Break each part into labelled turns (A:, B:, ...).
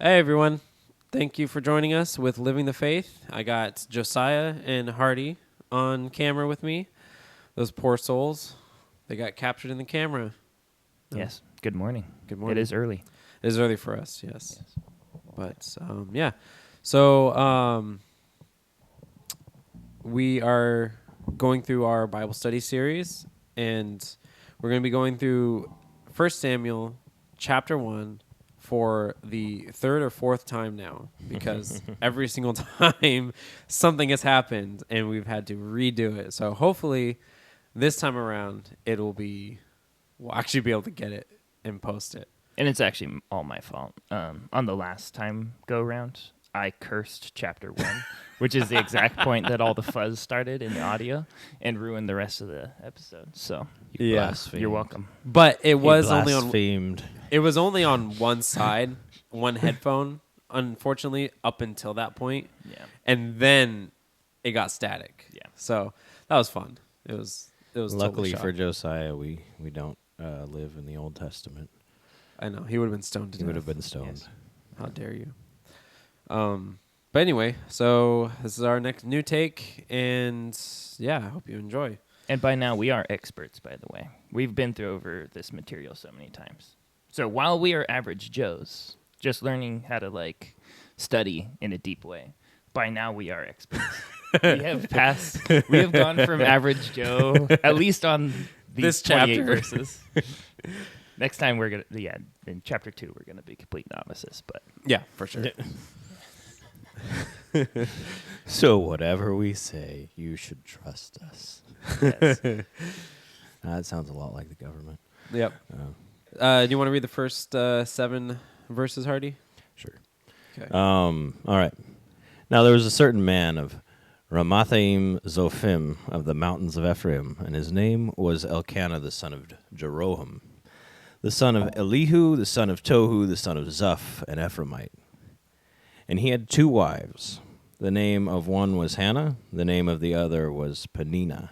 A: Hey everyone, thank you for joining us with Living the Faith. I got Josiah and Hardy on camera with me. Those poor souls, they got captured in the camera.
B: Yes. Good morning.
A: Good morning.
B: It is early.
A: It is early for us, yes. But yeah, so we are going through our Bible study series, and we're going to be going through 1 Samuel chapter 1 for the third or fourth time now, because every single time something has happened and we've had to redo it. So hopefully this time around we'll actually be able to get it and post it.
B: And it's actually all my fault. On the last time go round, I cursed chapter 1, which is the exact point that all the fuzz started in the audio and ruined the rest of the episode. So you're welcome.
A: But it
C: He
A: was
C: blasphemed.
A: it was only on one side, one headphone, unfortunately, up until that point.
B: Yeah.
A: And then it got static.
B: Yeah.
A: So that was fun. It was
C: Luckily
A: totally
C: for Josiah, we don't live in the Old Testament.
A: I know. He would have been stoned to
C: He
A: death.
C: would have been stoned.
B: Yes.
A: How dare you? But anyway, so this is our next new take, and yeah, I hope you enjoy.
B: And by now, we are experts, by the way. We've been through over this material so many times. So while we are average Joes, just learning how to, study in a deep way, by now we are experts. We have gone from average Joe, at least on these
A: This
B: 28
A: chapter.
B: verses. Next time in chapter 2, we're going to be complete novices, but
A: Yeah, for sure.
C: So whatever we say, you should trust us.
B: yes.
C: That sounds a lot like the government.
A: Yep.
C: Oh,
A: Do you want to read the first 7 verses, Hardy?
C: sure.
A: Okay.
C: All right. Now there was a certain man of Ramathaim Zophim of the mountains of Ephraim, and his name was Elkanah the son of Jeroham, the son of Elihu, the son of Tohu, the son of Zuph, an Ephraimite. And he had 2 wives. The name of one was Hannah, the name of the other was Peninnah.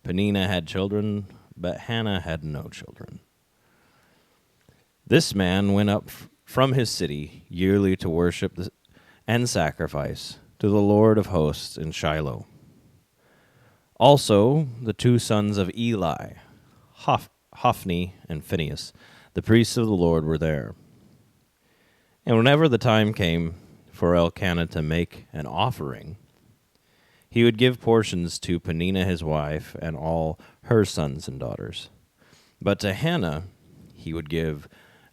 C: Peninnah had children, but Hannah had no children. This man went up from his city yearly to worship and sacrifice to the Lord of hosts in Shiloh. Also, the 2 sons of Eli, Hophni and Phinehas, the priests of the Lord, were there. And whenever the time came for Elkanah to make an offering, he would give portions to Peninnah his wife and all her sons and daughters. But to Hannah he would give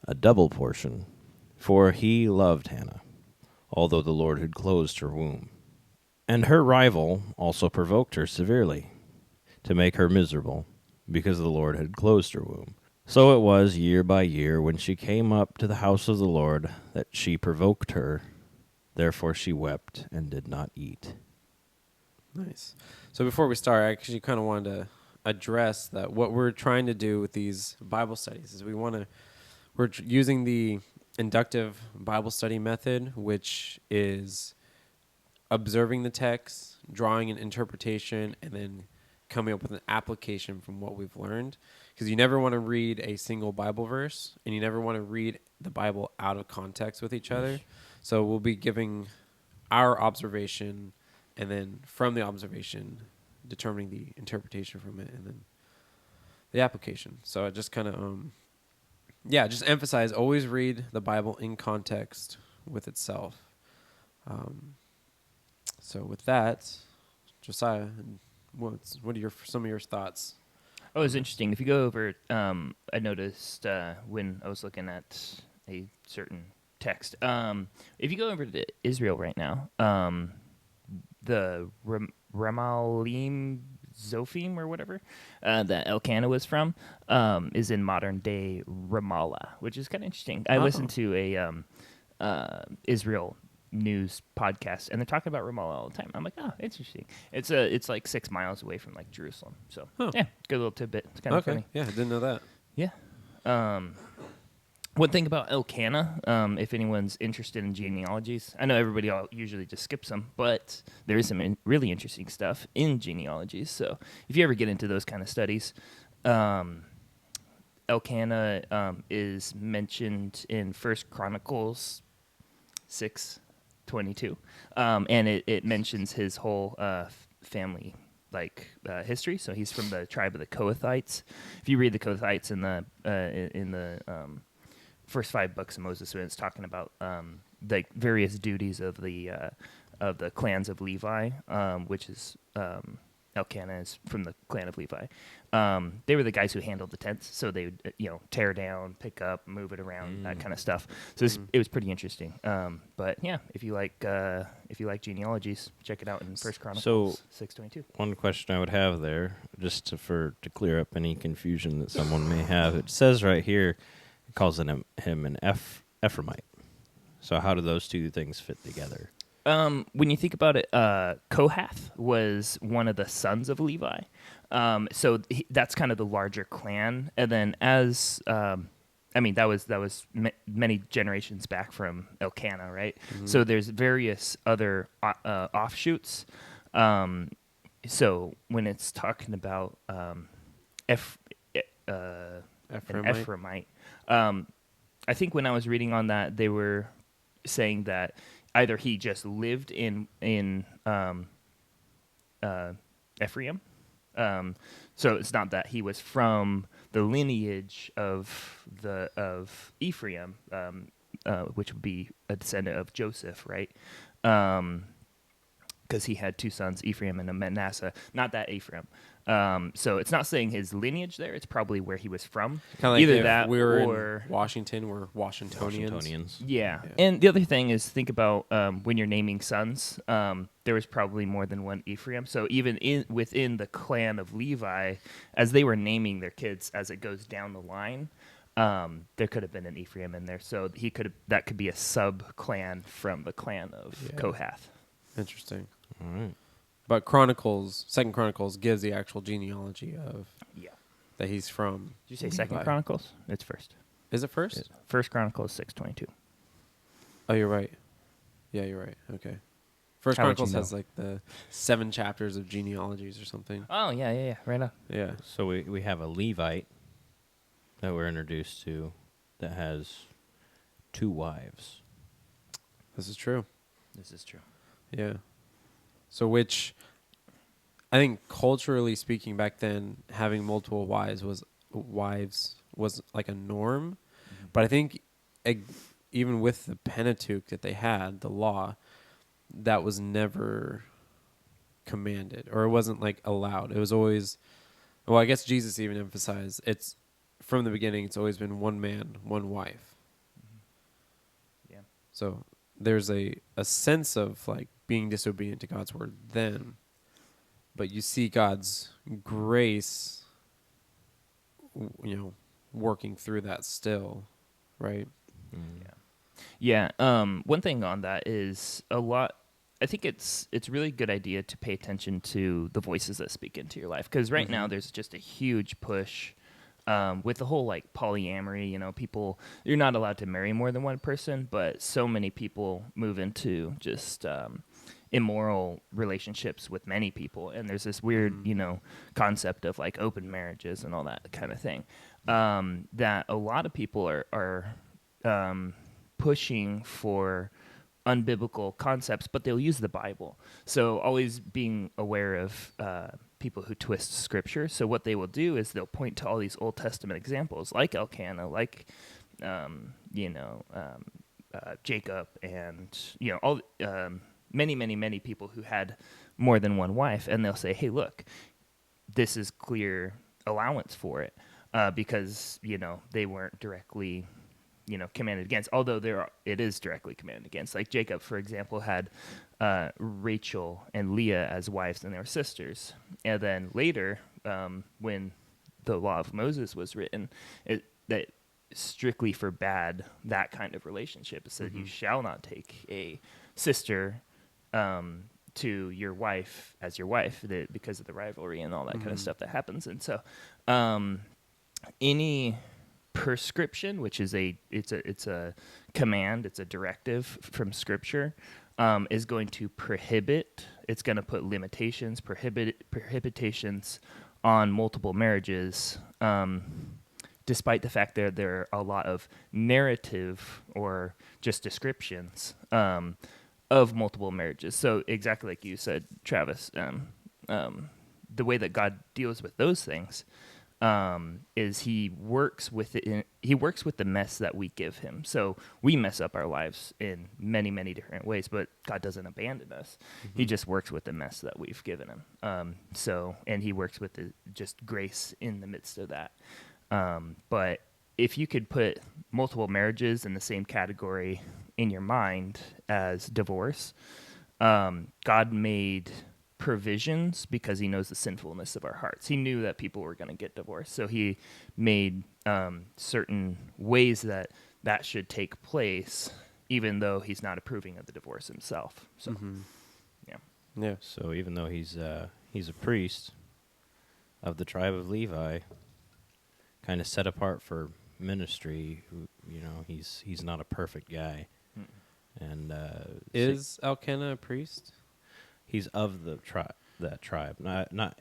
C: a double portion, for he loved Hannah, although the Lord had closed her womb. And her rival also provoked her severely, to make her miserable, because the Lord had closed her womb. So it was year by year, when she came up to the house of the Lord, that she provoked her. Therefore she wept and did not eat.
A: Nice. So before we start, I actually kind of wanted to address that what we're trying to do with these Bible studies is we're using the inductive Bible study method, which is observing the text, drawing an interpretation, and then coming up with an application from what we've learned. Because you never want to read a single Bible verse, and you never want to read the Bible out of context with each other. So we'll be giving our observation, and then from the observation, determining the interpretation from it, and then the application. So I just kind of, just emphasize, always read the Bible in context with itself. So with that, Josiah, what are some of your thoughts?
B: Oh, it's interesting. If you go over, I noticed when I was looking at a certain text, if you go over to Israel right now, the Ramalim Zophim or whatever that Elkanah was from is in modern day Ramallah, which is kind of interesting. I listened to a Israel news podcast, and they're talking about Ramallah all the time. I'm like, oh, interesting. It's like 6 miles away from Jerusalem. So yeah, good little tidbit. It's kind of funny.
A: Yeah, I didn't know that.
B: Yeah. One thing about Elkanah, if anyone's interested in genealogies, I know everybody usually just skips them, but there is some really interesting stuff in genealogies. So if you ever get into those kind of studies, Elkanah is mentioned in 1 Chronicles 6:22, and it mentions his whole family history. So he's from the tribe of the Kohathites. If you read the Kohathites in the first 5 books of Moses, when it's talking about various duties of the clans of Levi, which is Elkanah is from the clan of Levi. They were the guys who handled the tents, so they would tear down, pick up, move it around, that kind of stuff. So it was pretty interesting. But yeah, if you like genealogies, check it out in First Chronicles 6:22.
C: One question I would have there, just to clear up any confusion that someone may have, it says right here, it calls him an Ephraimite. So how do those two things fit together?
B: When you think about it, Kohath was one of the sons of Levi. So that's kind of the larger clan. And then that was many generations back from Elkanah, right? Mm-hmm. So there's various other offshoots. So when it's talking about Ephraimite, I think when I was reading on that, they were saying that either he just lived in Ephraim, so it's not that he was from the lineage of Ephraim, which would be a descendant of Joseph, right? Because he had 2 sons, Ephraim and Manasseh. Not that Ephraim. So it's not saying his lineage there. It's probably where he was from.
A: Kind of like
B: either
A: if
B: that
A: we were
B: or
A: in Washington, we're Washingtonians.
B: Yeah. And the other thing is, think about when you're naming sons, there was probably more than one Ephraim. So even within the clan of Levi, as they were naming their kids as it goes down the line, there could have been an Ephraim in there. So that could be a sub-clan from the clan of Kohath.
A: Interesting.
C: All right.
A: But Second Chronicles gives the actual genealogy of that he's from.
B: Did you say Second Chronicles? It's first.
A: Is it first?
B: First Chronicles 6:22.
A: Oh, you're right. Yeah, you're right. Okay. First Chronicles has like the 7 chapters of genealogies or something.
B: Oh, yeah. Right on.
A: Yeah.
C: So we have a Levite that we're introduced to that has 2 wives.
A: This is true. Yeah. So which I think culturally speaking back then, having multiple wives was like a norm. Mm-hmm. But I think even with the Pentateuch that they had, the law, that was never commanded, or it wasn't like allowed. It was always, well, I guess Jesus even emphasized it's from the beginning, it's always been one man, one wife. Mm-hmm. Yeah. So there's a sense of like being disobedient to God's word then, but you see God's grace, working through that still, right?
B: Mm. Yeah. One thing on that is I think it's a really good idea to pay attention to the voices that speak into your life, because right now there's just a huge push with the whole like polyamory. People, you're not allowed to marry more than one person, but so many people move into just immoral relationships with many people, and there's this weird concept of like open marriages and all that kind of thing, that a lot of people are pushing for unbiblical concepts, but they'll use the Bible. So always being aware of people who twist scripture. So what they will do is they'll point to all these Old Testament examples, like Elkanah, like Jacob, and all many people who had more than one wife, and they'll say, "Hey, look, this is clear allowance for it," because they weren't directly commanded against, although it is directly commanded against. Like Jacob, for example, had Rachel and Leah as wives, and they were sisters. And then later, when the law of Moses was written, that strictly forbade that kind of relationship. It said, you shall not take a sister to your wife as your wife, because of the rivalry and all that kind of stuff that happens. And so any prescription, which is it's a command, it's a directive from Scripture, is going to prohibit. It's going to put limitations, prohibitations on multiple marriages, despite the fact that there are a lot of narrative or just descriptions of multiple marriages. So exactly like you said, Travis, the way that God deals with those things is he works with it. He works with the mess that we give him. So we mess up our lives in many, many different ways, but God doesn't abandon us. He just works with the mess that we've given him. And he works with just grace in the midst of that. But if you could put multiple marriages in the same category in your mind as divorce, God made provisions because he knows the sinfulness of our hearts. He knew that people were going to get divorced, so he made certain ways that should take place, even though he's not approving of the divorce himself. So,
A: Yeah.
C: So even though he's a priest of the tribe of Levi, kind of set apart for ministry, he's not a perfect guy. And
A: Is Elkanah a priest?
C: he's of that tribe.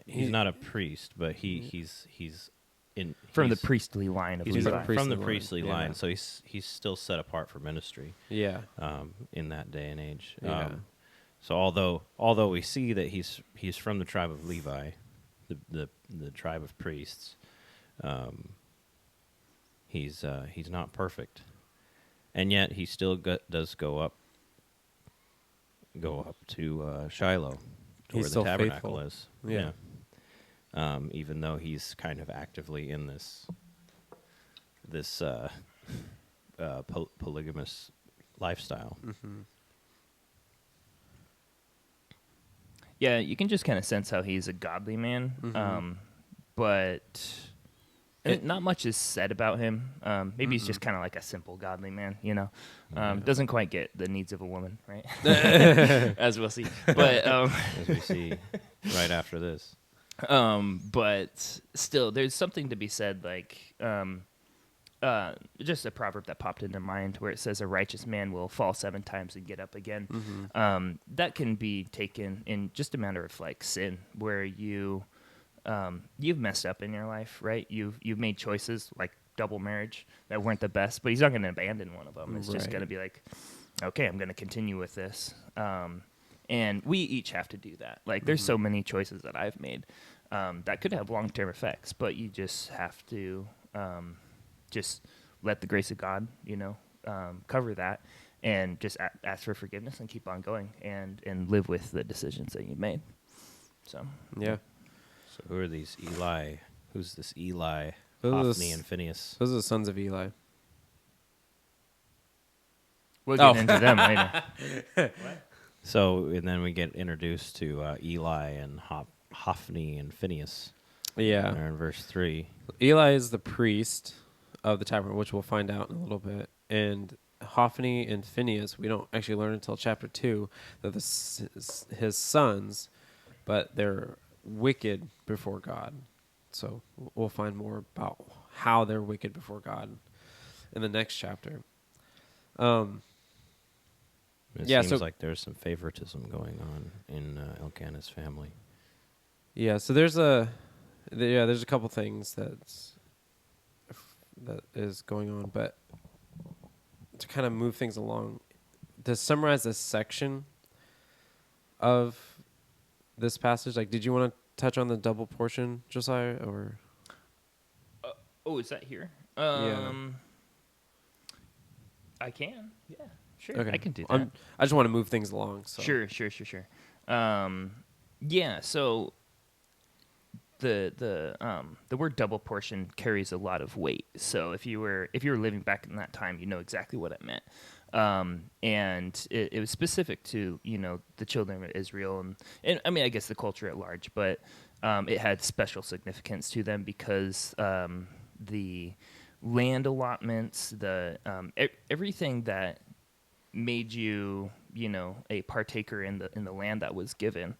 C: He's not a priest, but he's
B: from the priestly line of
C: he's
B: Levi.
C: from the priestly
A: Yeah.
C: line, so he's still set apart for ministry.
A: Yeah.
C: In that day and age.
A: Yeah.
C: So although we see that he's from the tribe of Levi, the tribe of priests, he's not perfect, and yet he still does go up to Shiloh, to
A: He's
C: where
A: still
C: the tabernacle
A: faithful.
C: is.
A: Yeah.
C: Even though he's kind of actively in this polygamous lifestyle.
A: Mm-hmm.
B: Yeah, you can just kind of sense how he's a godly man, but not much is said about him. Maybe he's just kind of like a simple godly man, Doesn't quite get the needs of a woman, right? As we'll see. But
C: As we see right after this.
B: but still, there's something to be said, like just a proverb that popped into mind where it says a righteous man will fall 7 times and get up again. That can be taken in just a matter of like sin, where you've messed up in your life, right? You've made choices like double marriage that weren't the best, but he's not going to abandon one of them. It's just going to be like, okay, I'm going to continue with this. And we each have to do that. Like there's so many choices that I've made that could have long-term effects, but you just have to just let the grace of God, cover that, and just ask for forgiveness and keep on going and live with the decisions that you made. So
A: Yeah.
C: So who are these Eli? Who's this Eli,
A: Those
C: Hophni, and Phinehas?
A: Those are the sons of Eli.
B: we'll get into them later.
C: So, and then we get introduced to Eli and Hophni and Phinehas.
A: Yeah.
C: They're in verse 3.
A: Eli is the priest of the tabernacle, which we'll find out in a little bit. And Hophni and Phinehas, we don't actually learn until chapter 2 that his sons, but they're wicked before God. So we'll find more about how they're wicked before God in the next chapter.
C: It
A: Yeah,
C: seems
A: so-
C: like there's some favoritism going on in Elkanah's family.
A: Yeah, so there's a couple things that is going on, but to kind of move things along, to summarize this section of this passage, like, did you want to touch on the double portion, Josiah, or?
B: Oh, is that here?
A: Yeah.
B: I can. Yeah, sure.
A: Okay.
B: I can do that.
A: I just want to move things along. So.
B: Sure. Yeah. So the word double portion carries a lot of weight. So if you were living back in that time, you know exactly what it meant. And it was specific to the children of Israel and I mean I guess the culture at large, but it had special significance to them because the land allotments, everything that made you a partaker in the land that was given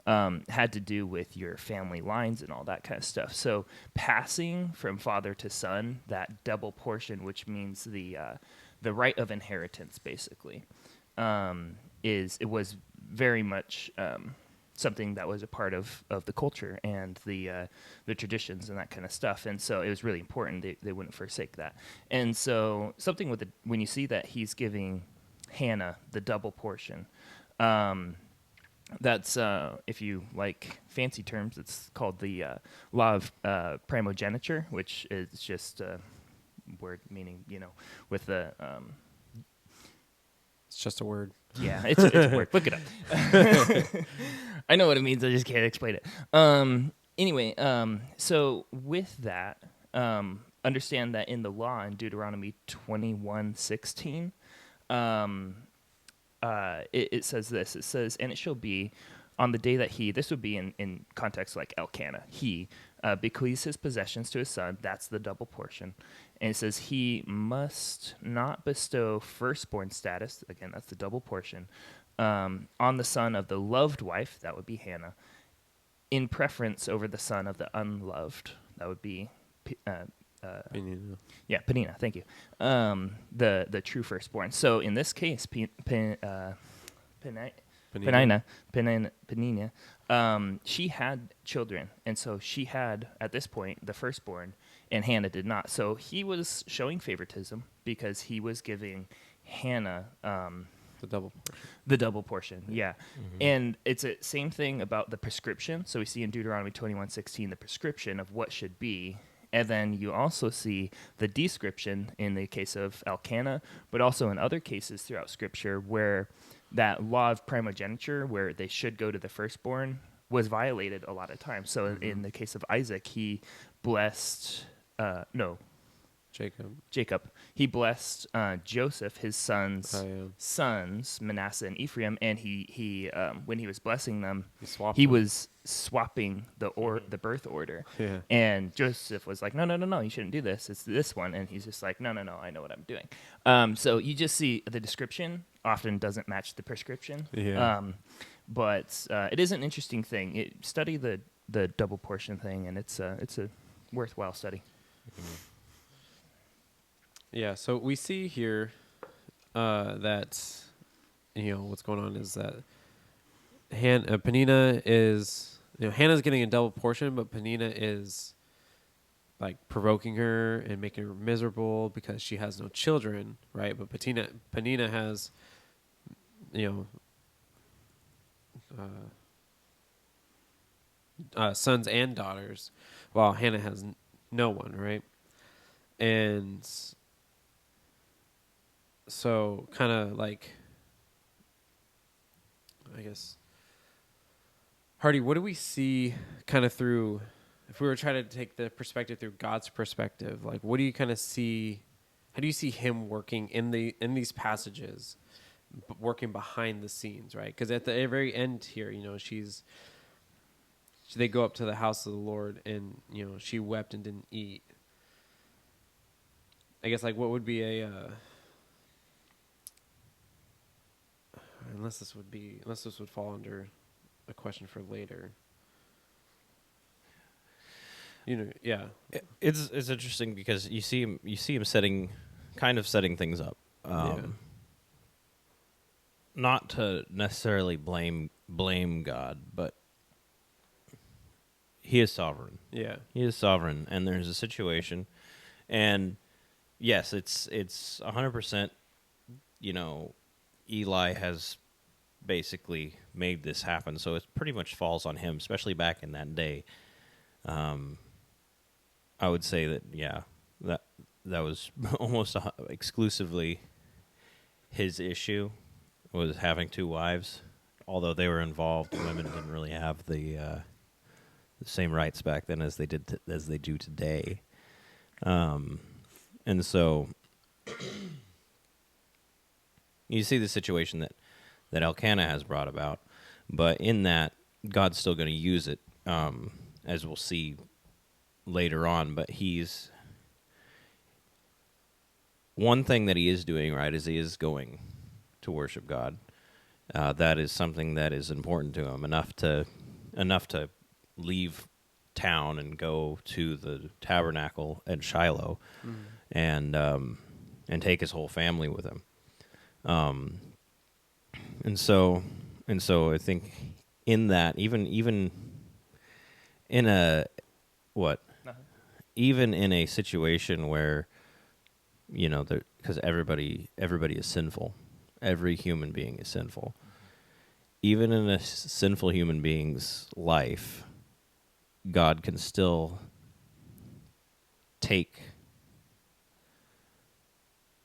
B: had to do with your family lines and all that kind of stuff. So passing from father to son, that double portion, which means the right of inheritance, basically, was very much something that was a part of the culture and the traditions and that kind of stuff. And so it was really important they wouldn't forsake that. And so something with when you see that he's giving Hannah the double portion, that's if you like fancy terms, it's called the law of primogeniture, which is just a word meaning, with the
A: It's just a word.
B: yeah, it's a word. Look it up. I know what it means. I just can't explain it. Anyway, so with that, understand that in the law in Deuteronomy 21:16, it says this. It says, and it shall be on the day that he, this would be in context like Elkanah, he bequeaths his possessions to his son. That's the double portion. And it says he must not bestow firstborn status. Again, that's the double portion. On the son of the loved wife, that would be Hannah, in preference over the son of the unloved. That would be
A: Penina.
B: yeah, Penina. Thank you. The true firstborn. So in this case, Penina, she had children, and so she had at this point the firstborn, and Hannah did not. So he was showing favoritism because he was giving Hannah the double portion. Yeah. And it's the same thing about the prescription. So we see in Deuteronomy 21:16 the prescription of what should be. And then you also see the description in the case of Elkanah, but also in other cases throughout Scripture where that law of primogeniture, where they should go to the firstborn, was violated a lot of times. So in the case of Isaac, he blessed, Jacob. He blessed Joseph, his sons, Manasseh and Ephraim, and he when he was blessing them, he was swapping the birth order.
A: Yeah.
B: And Joseph was like, no, you shouldn't do this. It's this one. And he's just like, no, I know what I'm doing. So you just see the description often doesn't match the prescription.
A: Yeah.
B: But it is an interesting thing. Study the double portion thing, and it's a worthwhile study.
A: Yeah, so we see here that, what's going on is that Penina is, Hannah's getting a double portion, but Penina is like provoking her and making her miserable because she has no children, right? But Penina has, sons and daughters, while Hannah has no one, right? And so kind of like, I guess, Hardy, what do we see kind of through, if we were trying to take the perspective through God's perspective, like what do you kind of see, how do you see him working in these passages, working behind the scenes, right? Because at the very end here, they go up to the house of the Lord and, she wept and didn't eat. I guess like what would be unless this would fall under a question for later. Yeah.
C: It's interesting because you see him setting things up. Not to necessarily blame God, but he is sovereign.
A: Yeah.
C: He is sovereign, and there's a situation, and yes, it's 100%. Eli has basically made this happen, so it pretty much falls on him, especially back in that day. I would say that was almost exclusively his issue, was having two wives. Although they were involved, women didn't really have the same rights back then as they do today. And so you see the situation that Elkanah has brought about, but in that, God's still going to use it, as we'll see later on. But one thing that he is doing right is he is going to worship God. That is something that is important to him, enough to leave town and go to the tabernacle at Shiloh, and take his whole family with him. And so I think in that, even in a what, even in a situation where, because everybody is sinful, every human being is sinful. Even in a sinful human being's life, God can still take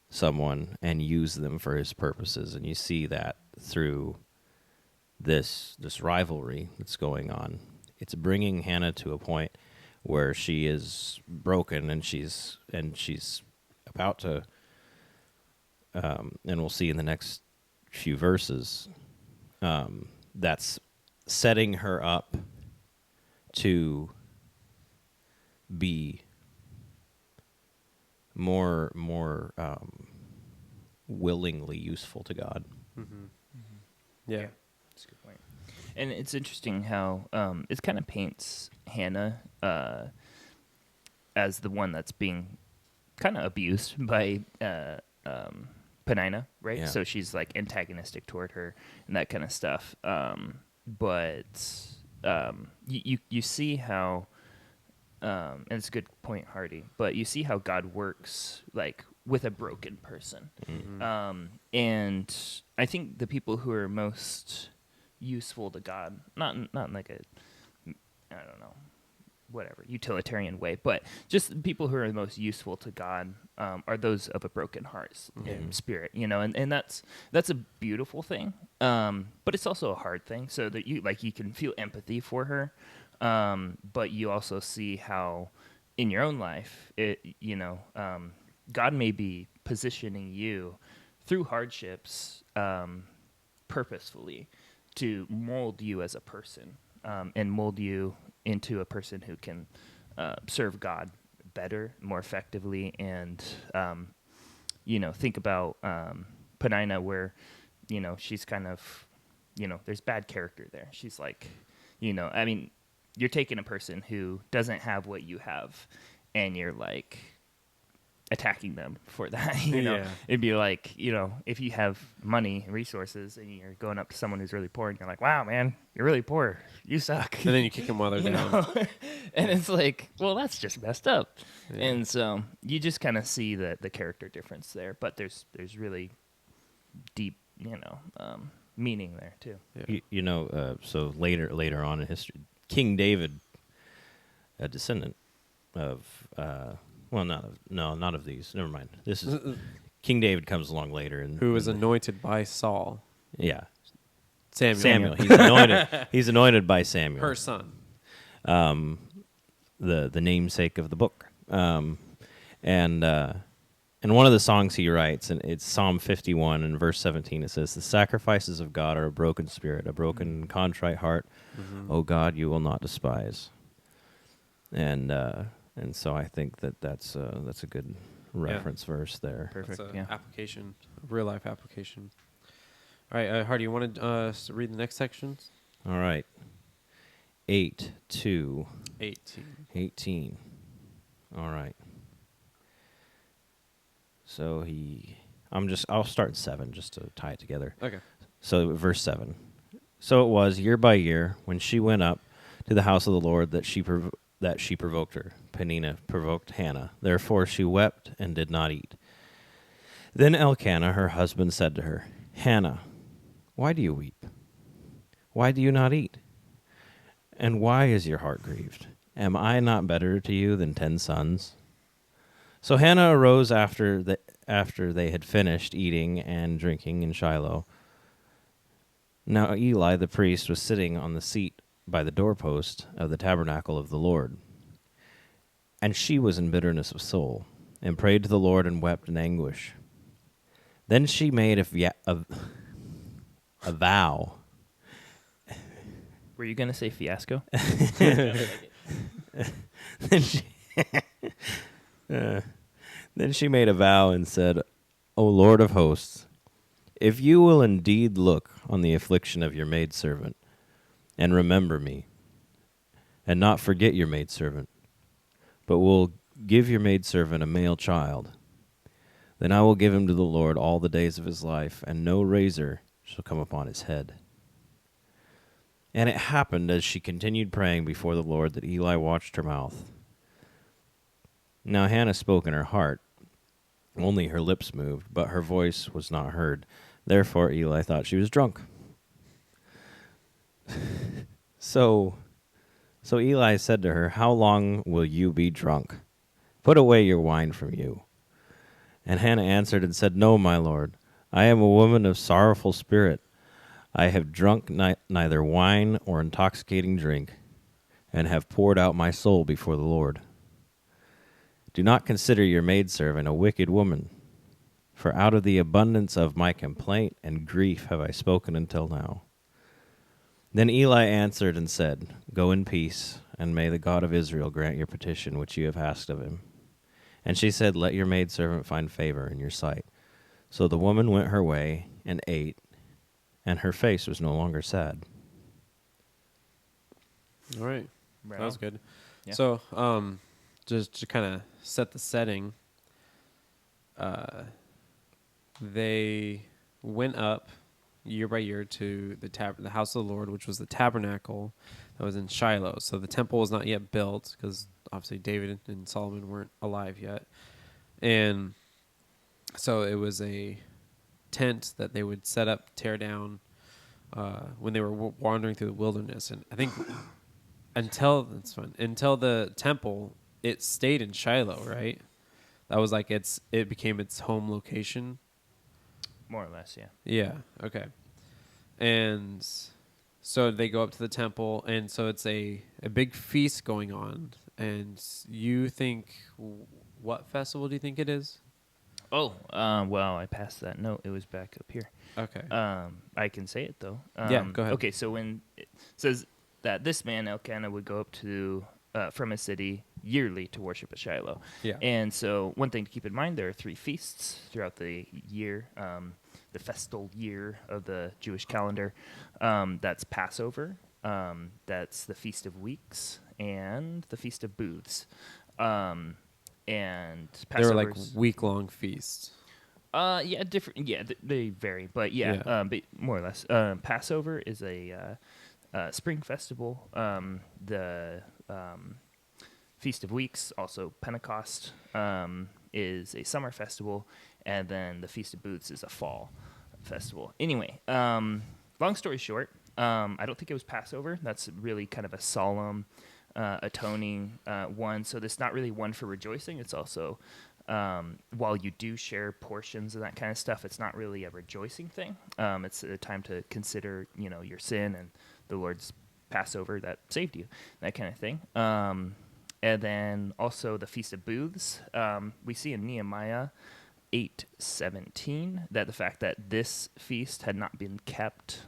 C: someone and use them for his purposes. And you see that through this rivalry that's going on. It's bringing Hannah to a point where she is broken, and she's about to, and we'll see in the next few verses, that's setting her up to be more willingly useful to God.
A: Yeah.
B: That's a good point. And it's interesting how it kind of paints Hannah as the one that's being kind of abused by Penina, right?
C: Yeah.
B: So she's like antagonistic toward her and that kind of stuff. But you see how, and it's a good point, Hardy, but you see how God works like with a broken person. And I think the people who are most useful to God, not in like a, I don't know, whatever, utilitarian way, but just people who are the most useful to God are those of a broken heart and spirit, and that's a beautiful thing, but it's also a hard thing, so that you can feel empathy for her, but you also see how in your own life God may be positioning you through hardships purposefully to mold you as a person, and mold you into a person who can serve God better, more effectively, and think about Penina, where she's kind of there's bad character there. She's like, I mean, you're taking a person who doesn't have what you have, and you're like attacking them for that.
A: Yeah.
B: It'd be like, if you have money and resources and you're going up to someone who's really poor and you're like, wow, man, you're really poor, you suck,
A: And then you kick them while they're down.
B: And it's like, well, that's just messed up.
A: Yeah.
B: And so you just kind of see the character difference there, but there's really deep meaning there too.
A: Yeah.
C: So later on in history, King David, a descendant of not of these. Never mind. This is King David comes along later, and
A: Who was anointed by Saul.
C: Yeah,
A: Samuel.
C: He's anointed. He's anointed by Samuel,
A: Her son.
C: the namesake of the book. And one of the songs he writes, and it's Psalm 51 and verse 17. It says, "The sacrifices of God are a broken spirit, a broken, contrite heart. O God, you will not despise." And so I think that's a good reference verse there.
B: Perfect.
A: That's
B: Yeah.
A: application, real life application. All right, Hardy, you want to read the next sections?
C: All right. 8 to
A: 18.
C: All right. So I'll start 7 just to tie it together.
A: Okay.
C: So verse 7. So it was year by year when she went up to the house of the Lord that she provoked her. Penina provoked Hannah. Therefore she wept and did not eat. Then Elkanah, her husband, said to her, "Hannah, why do you weep? Why do you not eat? And why is your heart grieved? Am I not better to you than 10 sons?" So Hannah arose after they had finished eating and drinking in Shiloh. Now Eli the priest was sitting on the seat by the doorpost of the tabernacle of the Lord. And she was in bitterness of soul, and prayed to the Lord and wept in anguish. Then she made a vow.
B: Were you going to say fiasco?
C: Then she made a vow and said, "O Lord of hosts, if you will indeed look on the affliction of your maidservant, and remember me, and not forget your maidservant, but will give your maidservant a male child, then I will give him to the Lord all the days of his life, and no razor shall come upon his head." And it happened as she continued praying before the Lord that Eli watched her mouth. Now Hannah spoke in her heart. Only her lips moved, but her voice was not heard. Therefore Eli thought she was drunk. So Eli said to her, "How long will you be drunk? Put away your wine from you." And Hannah answered and said, "No, my lord, I am a woman of sorrowful spirit. I have drunk neither wine or intoxicating drink, and have poured out my soul before the Lord. Do not consider your maidservant a wicked woman, for out of the abundance of my complaint and grief have I spoken until now." Then Eli answered and said, "Go in peace, and may the God of Israel grant your petition which you have asked of him." And she said, "Let your maidservant find favor in your sight." So the woman went her way and ate, and her face was no longer sad.
A: All right.
B: Right
A: That was
B: on.
A: good.
B: Yeah.
A: So, just to kind of set the setting, they went up year by year to the house of the Lord, which was the tabernacle that was in Shiloh. So the temple was not yet built because obviously David and Solomon weren't alive yet. And so it was a tent that they would set up, tear down when they were wandering through the wilderness. And I think until the temple, it stayed in Shiloh, right? That was like it became its home location.
B: More or less, yeah.
A: Yeah. Okay. And so they go up to the temple, and so it's a big feast going on. And you think, what festival do you think it is?
B: Oh, well, I passed that note. It was back up here.
A: Okay.
B: I can say it, though.
A: Yeah, go ahead.
B: Okay, so when it says that this man, Elkanah, would go up to from his city yearly to worship at Shiloh.
A: Yeah.
B: And so one thing to keep in mind, there are 3 feasts throughout the year, the festal year of the Jewish calendar. That's Passover, that's the Feast of Weeks, and the Feast of Booths. And
A: They were like
B: Passover's-
A: week-long feasts.
B: yeah, different. Yeah, they vary, but yeah,
A: Yeah.
B: but more or less. Passover is a spring festival. The Feast of Weeks, also Pentecost, is a summer festival, and then the Feast of Booths is a fall festival. Anyway, long story short, I don't think it was Passover. That's really kind of a solemn, atoning one. So it's not really one for rejoicing. It's also while you do share portions of that kind of stuff, it's not really a rejoicing thing. It's a time to consider, your sin and the Lord's Passover that saved you, that kind of thing. And then also the Feast of Booths. We see in Nehemiah 8:17 that the fact that this feast had not been kept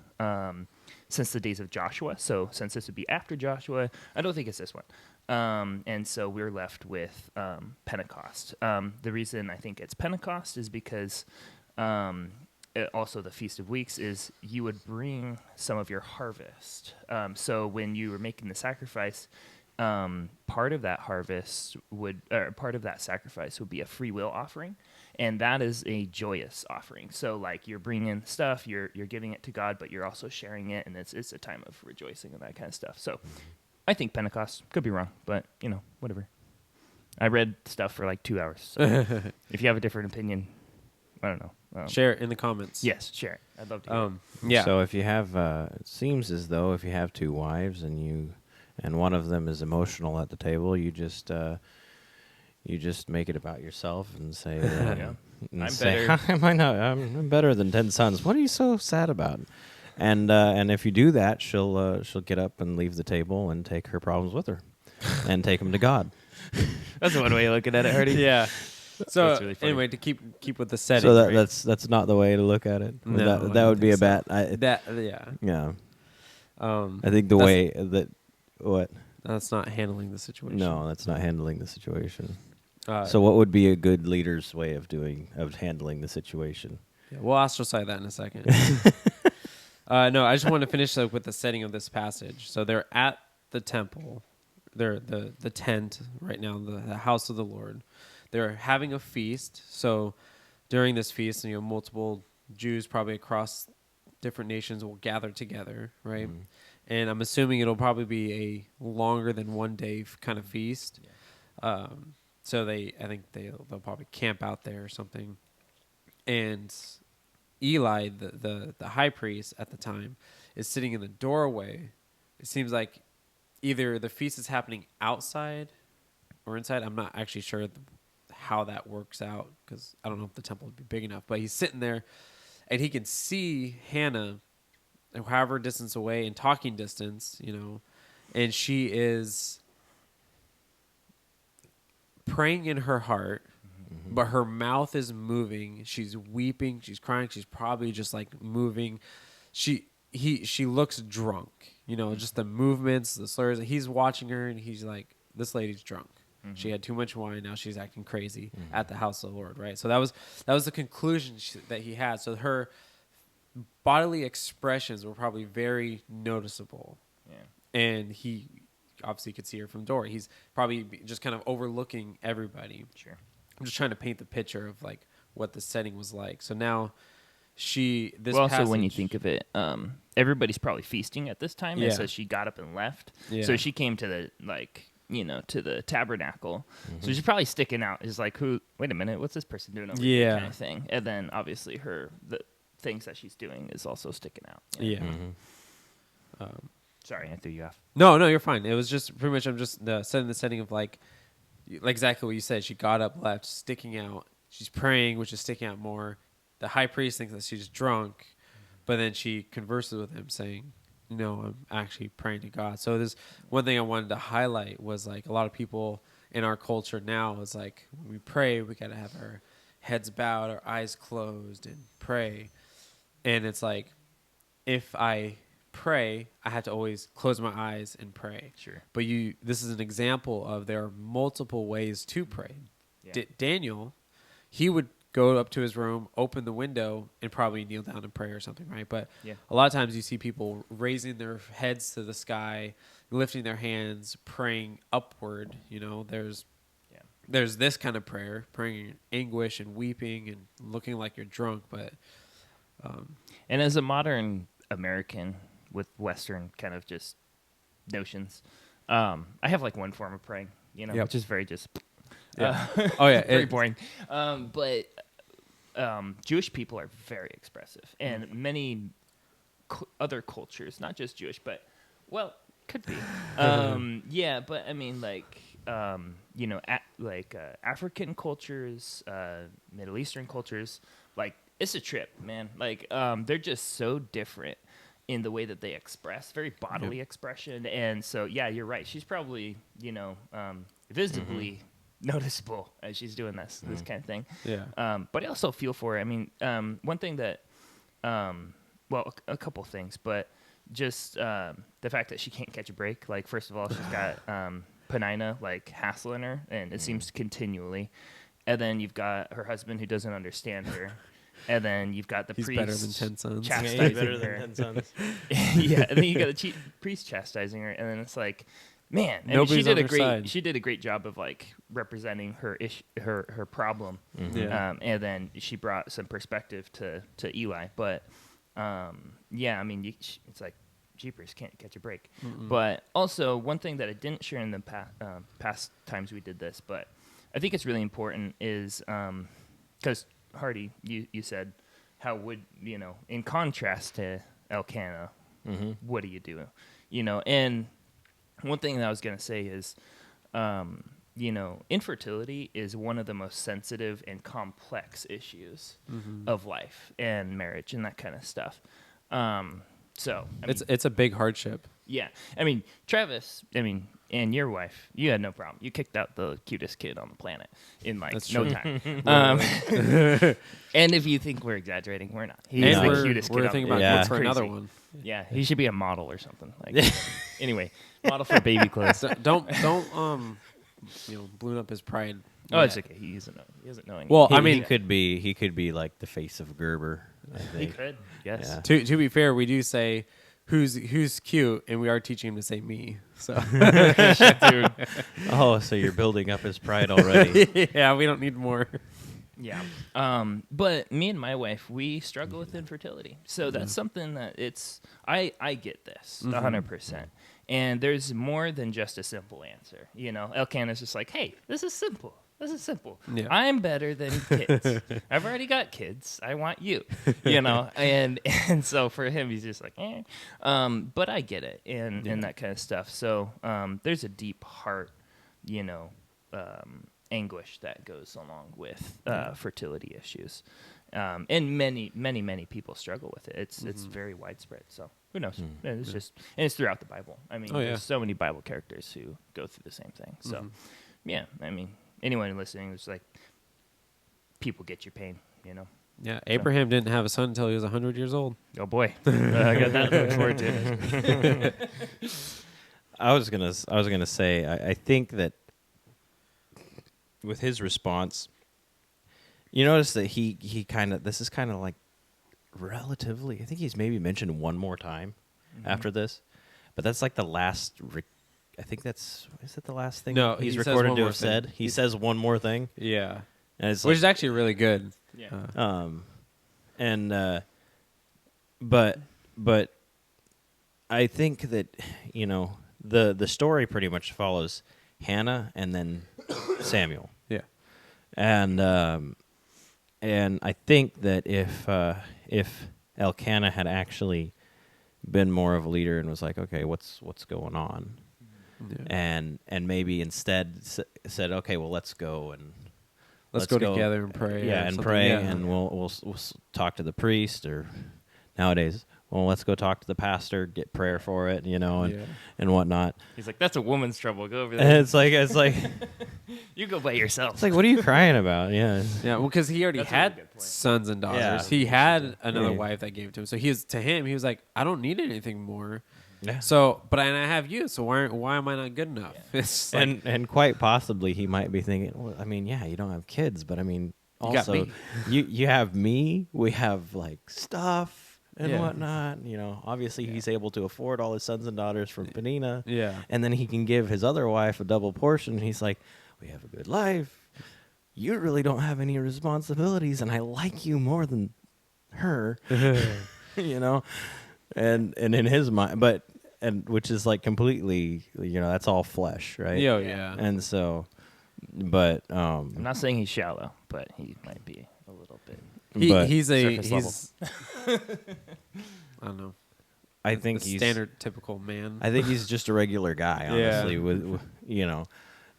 B: since the days of Joshua. So since this would be after Joshua, I don't think it's this one. And so we're left with Pentecost. The reason I think it's Pentecost is because also the Feast of Weeks is you would bring some of your harvest. So when you were making the sacrifice, part of that sacrifice would be a free will offering, and that is a joyous offering. So like you're bringing stuff, you're giving it to God, but you're also sharing it, and it's a time of rejoicing and that kind of stuff. So I think Pentecost, could be wrong, but whatever. I read stuff for like 2 hours. So if you have a different opinion, I don't know.
A: Share it in the comments.
B: Yes, share it. I'd love to hear it.
A: Yeah.
C: So if you have, it seems as though if you have 2 wives and one of them is emotional at the table, you just make it about yourself and say,
B: Yeah.
C: and
B: I'm
C: say,
B: better.
C: "How am I not? I'm better than 10 sons. What are you so sad about?" And if you do that, she'll get up and leave the table and take her problems with her, and take them to God.
B: That's one way of looking at it, Hardy.
A: Yeah. So
B: That's really funny.
A: anyway, to keep with the setting.
C: So
A: right?
C: that's not the way to look at it.
A: No, I
C: that
A: don't
C: would be
A: think
C: a
A: so.
C: bad.
A: Yeah.
C: Yeah,
A: I
C: I think the way that what.
A: that's not handling the situation.
C: No, that's not handling the situation.
A: So
C: So what would be a good leader's way of handling the situation?
A: yeah, we'll ostracize that in a second. No, I just want to finish with the setting of this passage. So they're at the temple. They're the tent right now, the house of the Lord. They're having a feast. So during this feast, multiple Jews probably across different nations will gather together, right? and I'm assuming it'll probably be a longer than 1 day kind of feast.
B: Yeah.
A: So I think they'll probably camp out there or something. And Eli, the high priest at the time, is sitting in the doorway. It seems like either the feast is happening outside or inside. I'm not actually sure how that works out because I don't know if the temple would be big enough. But he's sitting there, and he can see Hannah, however distance away, in talking distance, and she is praying in her heart, but her mouth is moving. She's weeping. She's crying. She's probably just like moving. She looks drunk. Just the movements, the slurs. He's watching her, and he's like, "This lady's drunk. She had too much wine. Now she's acting crazy at the house of the Lord." Right. So that was the conclusion that he had. So her bodily expressions were probably very noticeable.
B: Yeah.
A: And he obviously could see her from the door. He's probably just kind of overlooking everybody.
B: Sure.
A: I'm just trying to paint the picture of like what the setting was like. So now
B: also when you think of it, everybody's probably feasting at this time.
A: Yeah.
B: And so she got up and left.
A: Yeah.
B: So she came to to the tabernacle. So she's probably sticking out. Is like, wait a minute, what's this person doing over here kind of thing. And then obviously the things that she's doing is also sticking out.
A: Yeah.
B: Sorry, I threw you off.
A: No, you're fine. It was just pretty much I'm just setting the setting of like exactly what you said. She got up, left, sticking out. She's praying, which is sticking out more. The high priest thinks that she's drunk, but then she converses with him saying, "No, I'm actually praying to God." So there's one thing I wanted to highlight was like a lot of people in our culture now is like when we pray, we got to have our heads bowed, our eyes closed, and pray. And it's like if I pray, I have to always close my eyes and pray.
B: Sure.
A: But this is an example of there are multiple ways to pray.
B: Yeah.
A: Daniel, he would go up to his room, open the window, and probably kneel down and pray or something, right? But a lot of times you see people raising their heads to the sky, lifting their hands, praying upward. There's this kind of prayer, praying in anguish and weeping and looking like you're drunk. But
B: and as a modern American with Western kind of just notions, I have like one form of praying, which is very just very boring. But Jewish people are very expressive, and many other cultures, not just Jewish, but could be. But I mean, African cultures, Middle Eastern cultures, like it's a trip, man. Like they're just so different in the way that they express, very bodily expression, and so you're right. She's probably visibly noticeable as she's doing this kind of thing. Yeah. But I also feel for her. I mean, one thing that, a couple things, but just the fact that she can't catch a break. Like, first of all, she's got Penina like hassling her, and it seems continually. And then you've got her husband who doesn't understand her. And then you've got the
A: He's
B: priest
A: better than 10 sons.
B: chastising
C: He's better
B: her.
C: than 10 sons.
B: And then you got the priest chastising her, and then it's like, man, I mean, she did a great job of like representing her her problem. And then she brought some perspective to Eli. But I mean, it's like, jeepers, can't catch a break. But also one thing that I didn't share in the past times we did this, but I think it's really important is because Hardy, you said, how would, in contrast to Elkanah, what do you do? And one thing that I was going to say is, infertility is one of the most sensitive and complex issues of life and marriage and that kind of stuff. So I mean,
A: it's a big hardship.
B: Yeah. I mean, Travis, and your wife, you had no problem. You kicked out the cutest kid on the planet in like
A: That's
B: no
A: true.
B: time. And if you think we're exagerating, we're not. He's
A: And
B: the cutest kid
A: we're
B: on
A: thinking
B: the
A: about
B: planet.
A: looking for
B: It's
A: another
B: crazy.
A: one.
B: Yeah, he should be a model or something. Like, anyway, model for baby clothes.
A: Don't balloon up his pride.
B: Oh, it's okay. He doesn't know anything.
A: Well,
C: He,
A: I mean,
C: he could be like the face of Gerber. I
B: he
C: think.
B: could. Yes.
C: Yeah.
A: to be fair, we do say who's cute, and we are teaching him to say me. So
C: Oh, so you're building up his pride already.
A: yeah, we don't need more.
B: Yeah. But me and my wife, we struggle with infertility. So that's something that I get this 100%. And there's more than just a simple answer. Elkanah's just like, hey, this is simple. This is simple.
A: Yeah.
B: I'm better than kids. I've already got kids. I want you, and so for him, he's just like, eh. But I get it and that kind of stuff. So there's a deep heart, anguish that goes along with fertility issues. And many people struggle with it. It's very widespread. So who knows? And it's throughout the Bible. I mean, there's so many Bible characters who go through the same thing. So yeah, I mean, anyone listening, it's like people get your pain,
A: Yeah, Abraham didn't have a son until he was 100 years old.
B: Oh boy, I got that to look forward to.
C: I was gonna say I think that with his response, you notice that he kind of, this is kind of like relatively, I think he's maybe mentioned one more time after this, but that's like the last. I think is it the last thing?
A: No,
C: he's
A: he says
C: recorded
A: one
C: to
A: more
C: have said.
A: thing.
C: He says one more thing.
A: Yeah,
C: and it's
A: which is actually really good.
B: Yeah.
C: But I think that the story pretty much follows Hannah and then Samuel.
A: Yeah,
C: And I think that if Elkanah had actually been more of a leader and was like, okay, what's going on, and maybe instead said, okay, well, let's go and
A: let's go together and pray.
C: Yeah, and pray, and we'll talk to the priest, or nowadays, well, let's go talk to the pastor, get prayer for it, and whatnot.
B: He's like, that's a woman's trouble. Go over
C: And
B: there.
C: it's like
B: You go by yourself.
C: it's like, what are you crying about? Yeah.
A: Yeah, well, because he already
B: That's a really
A: had
B: good point.
A: sons and daughters.
C: Yeah.
A: He had another
C: Yeah.
A: wife that gave to him. So he was like, I don't need anything more.
C: Yeah.
A: So, but I have you. So why am I not good enough?
B: Yeah.
A: It's like,
C: And quite possibly he might be thinking, well, I mean, yeah, you don't have kids, but I mean,
A: You got
C: also
A: me.
C: you have me. We have like stuff and
A: Yeah.
C: whatnot. Obviously he's able to afford all his sons and daughters from Penina.
A: yeah,
C: And then he can give his other wife a double portion. He's like, we have a good life. You really don't have any responsibilities, and I like you more than her. And in his mind, which is like completely, that's all flesh, right?
A: yeah.
C: And so, but
B: I'm not saying he's shallow, but he might be a little bit.
C: but
A: He's
B: surface
A: I don't know.
C: I think
A: the
C: he's
A: standard typical man.
C: I think he's just a regular guy, honestly.
A: Yeah.
C: with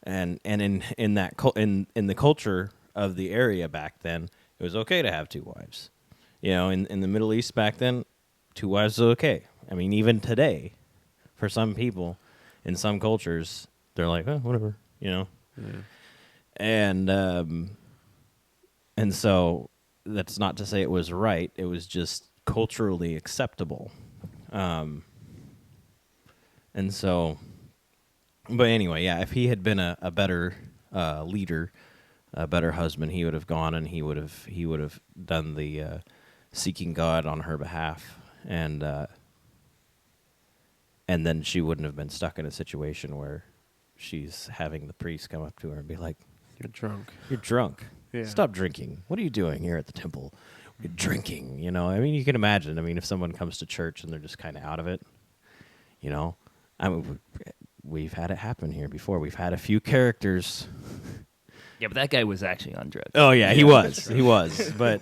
C: and in that in the culture of the area back then, it was okay to have two wives. In the Middle East back then, two wives was okay. I mean, even today, for some people, in some cultures, they're like, oh, whatever,
A: Yeah.
C: And so that's not to say it was right. It was just culturally acceptable. And so, but anyway, yeah, if he had been a better leader, a better husband, he would have gone and he would have done the seeking God on her behalf, and then she wouldn't have been stuck in a situation where she's having the priest come up to her and be like,
A: You're drunk.
C: "You're drunk.
A: Yeah.
C: Stop drinking. What are you doing here at the temple? You're drinking." I mean, you can imagine. I mean, if someone comes to church and they're just kind of out of it, I mean, we've had it happen here before. We've had a few characters.
B: Yeah, but that guy was actually on drugs.
C: Oh yeah, he was. He was. But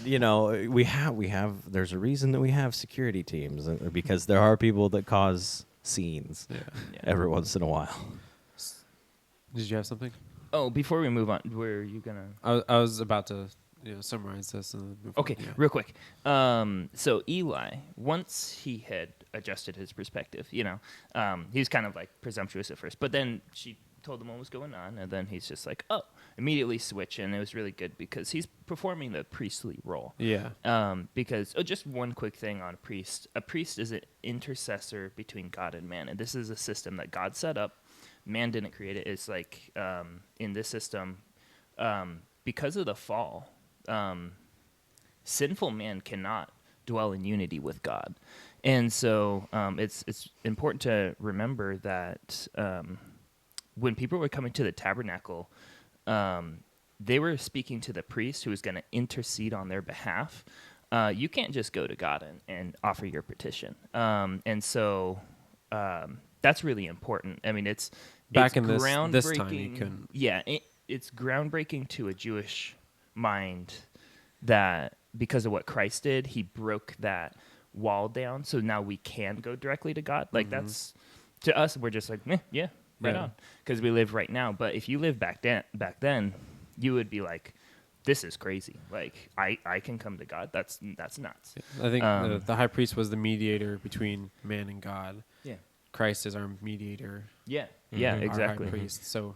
C: we have. There's a reason that we have security teams, because there are people that cause scenes
A: Yeah.
C: every once in a while.
A: Did you have something?
B: Oh, before we move on, where are you gonna?
A: I was about to summarize this. And move on.
B: Okay,
A: Yeah.
B: real quick. So Eli, once he had adjusted his perspective, he was kind of like presumptuous at first, but then she told him what was going on, and then he's just like, oh, immediately switch, and it was really good because he's performing the priestly role.
A: Yeah.
B: Because just one quick thing on a priest. A priest is an intercessor between God and man, and this is a system that God set up. Man didn't create it. It's like in this system, because of the fall, sinful man cannot dwell in unity with God, and so it's important to remember that when people were coming to the tabernacle, they were speaking to the priest who was going to intercede on their behalf. You can't just go to God and offer your petition. And so that's really important. I mean, it's
A: Back in this
B: groundbreaking.
A: this time, you couldn't.
B: Yeah, it's groundbreaking to a Jewish mind that because of what Christ did, he broke that wall down. So now we can go directly to God. Like that's, to us, we're just like, yeah, right on. Because we live right now. But if you live back then, you would be like, this is crazy. Like, I can come to God. That's nuts.
A: I think the high priest was the mediator between man and God.
B: Yeah.
A: Christ is our mediator.
B: Yeah. Yeah,
C: Mhm.
B: exactly.
A: Our high priest. So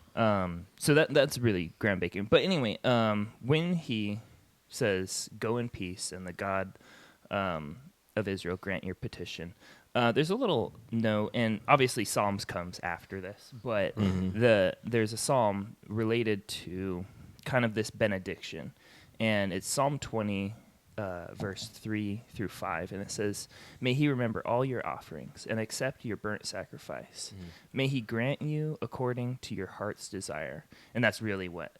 B: So that's really groundbreaking. But anyway, when he says, "Go in peace," and the God of Israel grant your petition, there's a little note, and obviously Psalms comes after this, but there's a psalm related to kind of this benediction, and it's Psalm 20. Verse 3 through 5, and it says, "May he remember all your offerings and accept your burnt sacrifice. May he grant you according to your heart's desire." And that's really what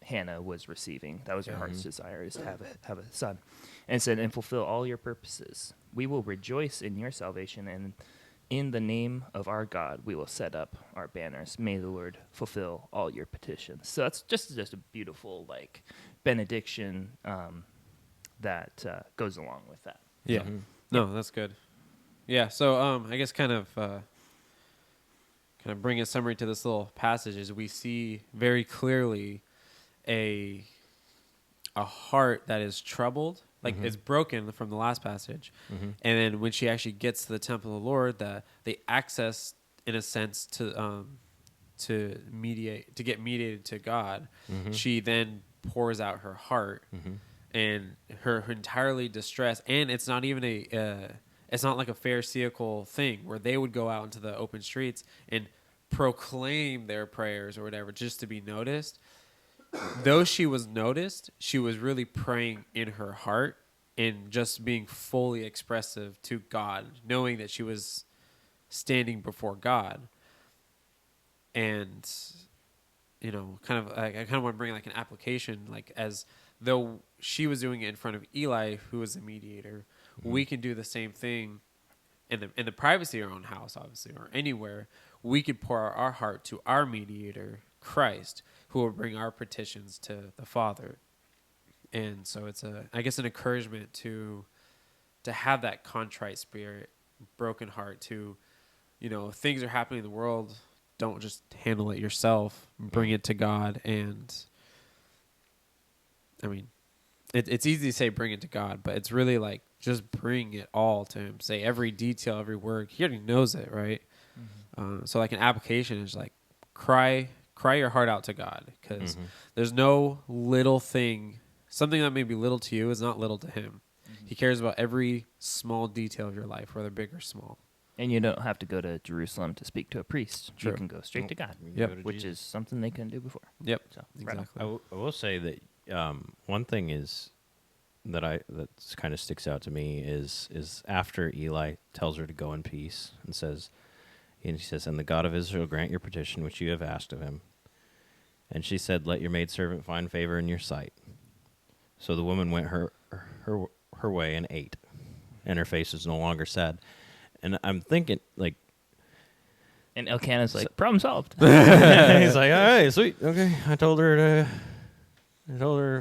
B: Hannah was receiving. That was her heart's desire, is to have a son. And it said, "And fulfill all your purposes. We will rejoice in your salvation, and in the name of our God we will set up our banners. May the Lord fulfill all your petitions." So that's just a beautiful like benediction that goes along with that.
A: yeah, no, that's good. Yeah, so I guess kind of bring a summary to this little passage is we see very clearly a heart that is troubled, like it's broken from the last passage, and then when she actually gets to the temple of the Lord, the access in a sense to get mediated to God, she then pours out her heart. And her entirely distressed, and it's not even it's not like a Pharisaical thing where they would go out into the open streets and proclaim their prayers or whatever just to be noticed. Though she was noticed, she was really praying in her heart and just being fully expressive to God, knowing that she was standing before God. And I kind of want to bring like an application, like as though she was doing it in front of Eli, who was the mediator, we can do the same thing in the privacy of our own house, obviously, or anywhere. We could pour our heart to our mediator, Christ, who will bring our petitions to the Father. And so it's I guess an encouragement to have that contrite spirit, broken heart, to, things are happening in the world. Don't just handle it yourself. Bring it to God. And I mean, it's easy to say bring it to God, but it's really like just bring it all to him. Say every detail, every word. He already knows it, right? So like an application is like cry your heart out to God, because there's no little thing. Something that may be little to you is not little to him. He cares about every small detail of your life, whether big or small.
B: And you don't have to go to Jerusalem to speak to a priest.
A: True.
B: You can go straight to God, which is something they couldn't do before.
A: Yep,
B: So,
A: exactly.
C: I will say that one thing is that kind of sticks out to me is after Eli tells her to go in peace and he says, "And the God of Israel grant your petition which you have asked of him." And she said, "Let your maidservant find favor in your sight." So the woman went her way and ate, and her face was no longer sad. And I'm thinking, like...
B: And Elkanah's like, problem solved.
C: He's like, all right, sweet, okay. I told her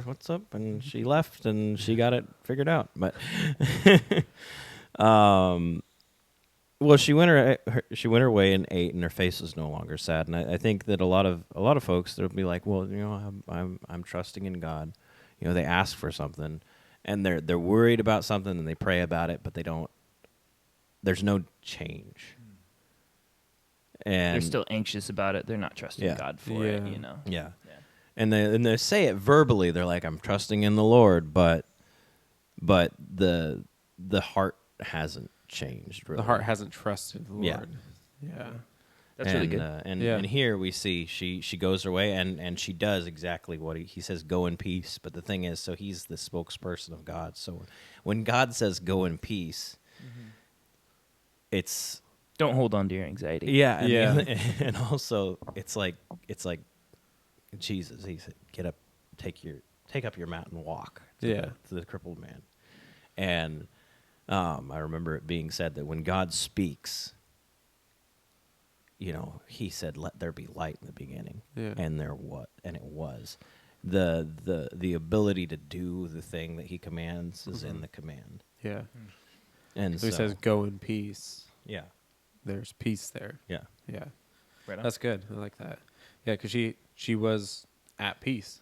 C: what's up, and she left, and she got it figured out. But, well, she went her way and ate, and her face was no longer sad. And I think that a lot of folks, they'll be like, well, I'm trusting in God. They ask for something, and they're worried about something, and they pray about it, but they don't. There's no change. And
B: they're still anxious about it. They're not trusting God for it,
C: Yeah. And they say it verbally. They're like, I'm trusting in the Lord, but the heart hasn't changed, really.
A: The heart hasn't trusted the Lord. Yeah.
B: That's really good.
C: And here we see she goes her way, and she does exactly what he says, go in peace. But the thing is, so he's the spokesperson of God. So when God says go in peace, it's...
B: Don't hold on to your anxiety.
C: Yeah. And also, it's like Jesus. He said, get up, take up your mat and walk
A: Yeah.
C: to the crippled man. And I remember it being said that when God speaks, he said, "Let there be light" in the beginning.
A: Yeah.
C: And it was. The ability to do the thing that he commands is in the command.
A: Yeah.
C: And
A: So he says, "Go in peace."
C: yeah.
A: There's peace there.
C: Yeah.
A: Yeah.
B: Right on.
A: That's good. I like that. Yeah, because she was at peace.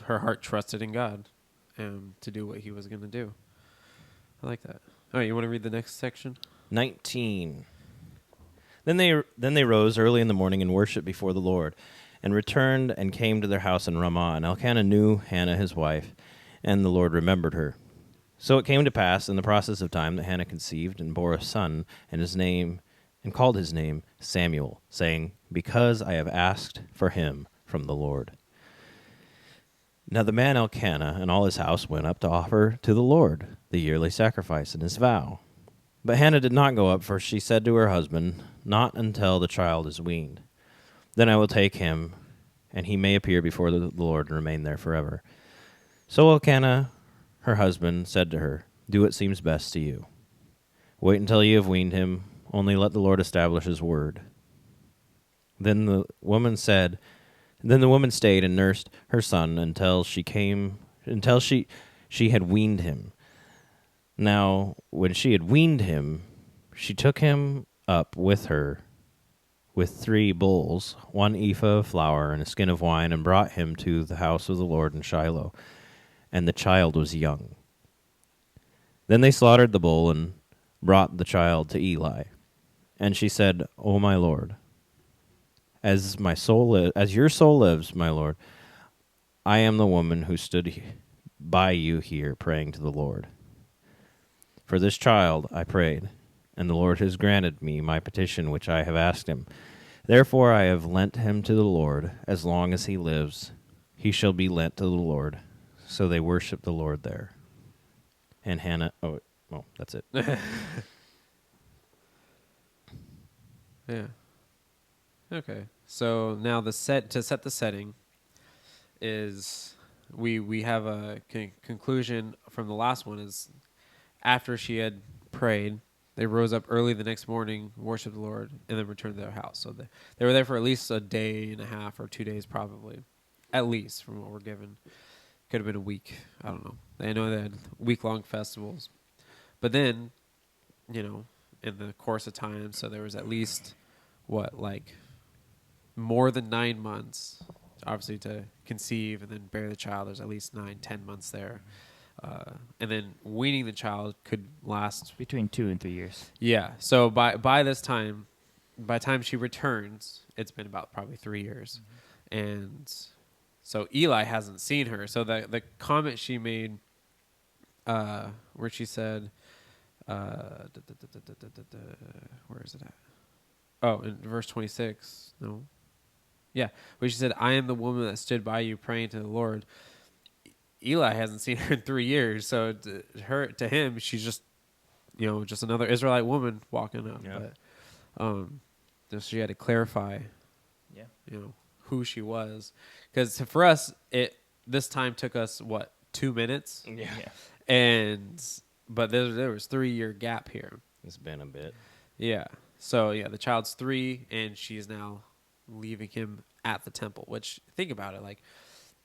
A: Her heart trusted in God to do what he was going to do. I like that. All right, you want to read the next section?
C: 19. Then they rose early in the morning and worshipped before the Lord, and returned and came to their house in Ramah. And Elkanah knew Hannah his wife, and the Lord remembered her. So it came to pass in the process of time that Hannah conceived and bore a son, and called his name Samuel, saying, "Because I have asked for him from the Lord." Now the man Elkanah and all his house went up to offer to the Lord the yearly sacrifice and his vow. But Hannah did not go up, for she said to her husband, "Not until the child is weaned. Then I will take him, and he may appear before the Lord and remain there forever." So Elkanah, her husband, said to her, "Do what seems best to you. Wait until you have weaned him, only let the Lord establish his word." Then the woman stayed and nursed her son until she had weaned him. Now, when she had weaned him, she took him up with her with 3 bulls, 1 ephah of flour, and a skin of wine, and brought him to the house of the Lord in Shiloh. And the child was young. Then they slaughtered the bull and brought the child to Eli. And she said, "O my Lord, as your soul lives, my Lord, I am the woman who stood by you here praying to the Lord. For this child I prayed, and the Lord has granted me my petition which I have asked him. Therefore I have lent him to the Lord. As long as he lives, he shall be lent to the Lord." So they worshiped the Lord there. And Hannah, that's it.
A: Yeah. Okay. So now to set the setting is we have a conclusion from the last one is after she had prayed, they rose up early the next morning, worshiped the Lord, and then returned to their house. So they were there for at least a day and a half or 2 days probably, at least from what we're given. Could have been a week. I don't know. I know they had week-long festivals. But then, in the course of time, so there was at least, more than 9 months, obviously, to conceive and then bear the child. There's at least 9-10 months there. And then weaning the child could last
B: between 2 and 3 years.
A: Yeah. So by this time, by the time she returns, it's been about probably 3 years. And so Eli hasn't seen her. So the comment she made, where she said, where is it at? Oh, in verse 26. No. Yeah. Where she said, "I am the woman that stood by you praying to the Lord." Eli hasn't seen her in 3 years. So to him, she's just, just another Israelite woman walking up.
C: Yeah.
A: But just she had to clarify, who she was. Because for us, this time took us, 2 minutes?
C: Yeah.
A: But there was 3-year gap here.
C: It's been a bit.
A: Yeah. So, the child's 3, and she is now leaving him at the temple, which, think about it,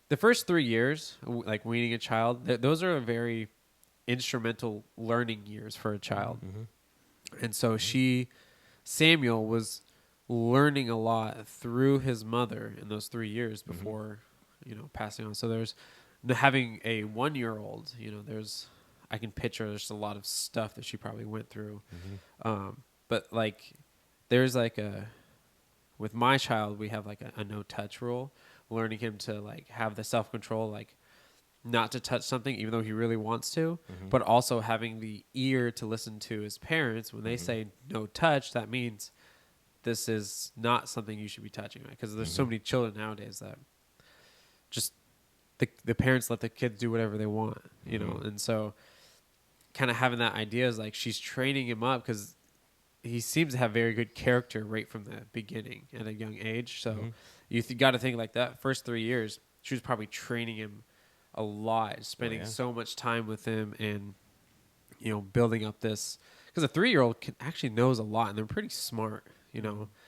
A: the first 3 years, like weaning a child, those are very instrumental learning years for a child. Mm-hmm. And so Samuel was learning a lot through his mother in those 3 years before, passing on. So there's having a 1-year-old, I can picture there's a lot of stuff that she probably went through. Mm-hmm. But there's with my child, we have a no touch rule, learning him to have the self-control, not to touch something even though he really wants to, but also having the ear to listen to his parents. When they say no touch, that means this is not something you should be touching, right? Because there's so many children nowadays that just the parents let the kids do whatever they want, and so kind of having that idea is she's training him up because he seems to have very good character right from the beginning at a young age. So you got to think that first 3 years, she was probably training him a lot, spending so much time with him, and building up this, because a 3-year-old actually knows a lot, and they're pretty smart,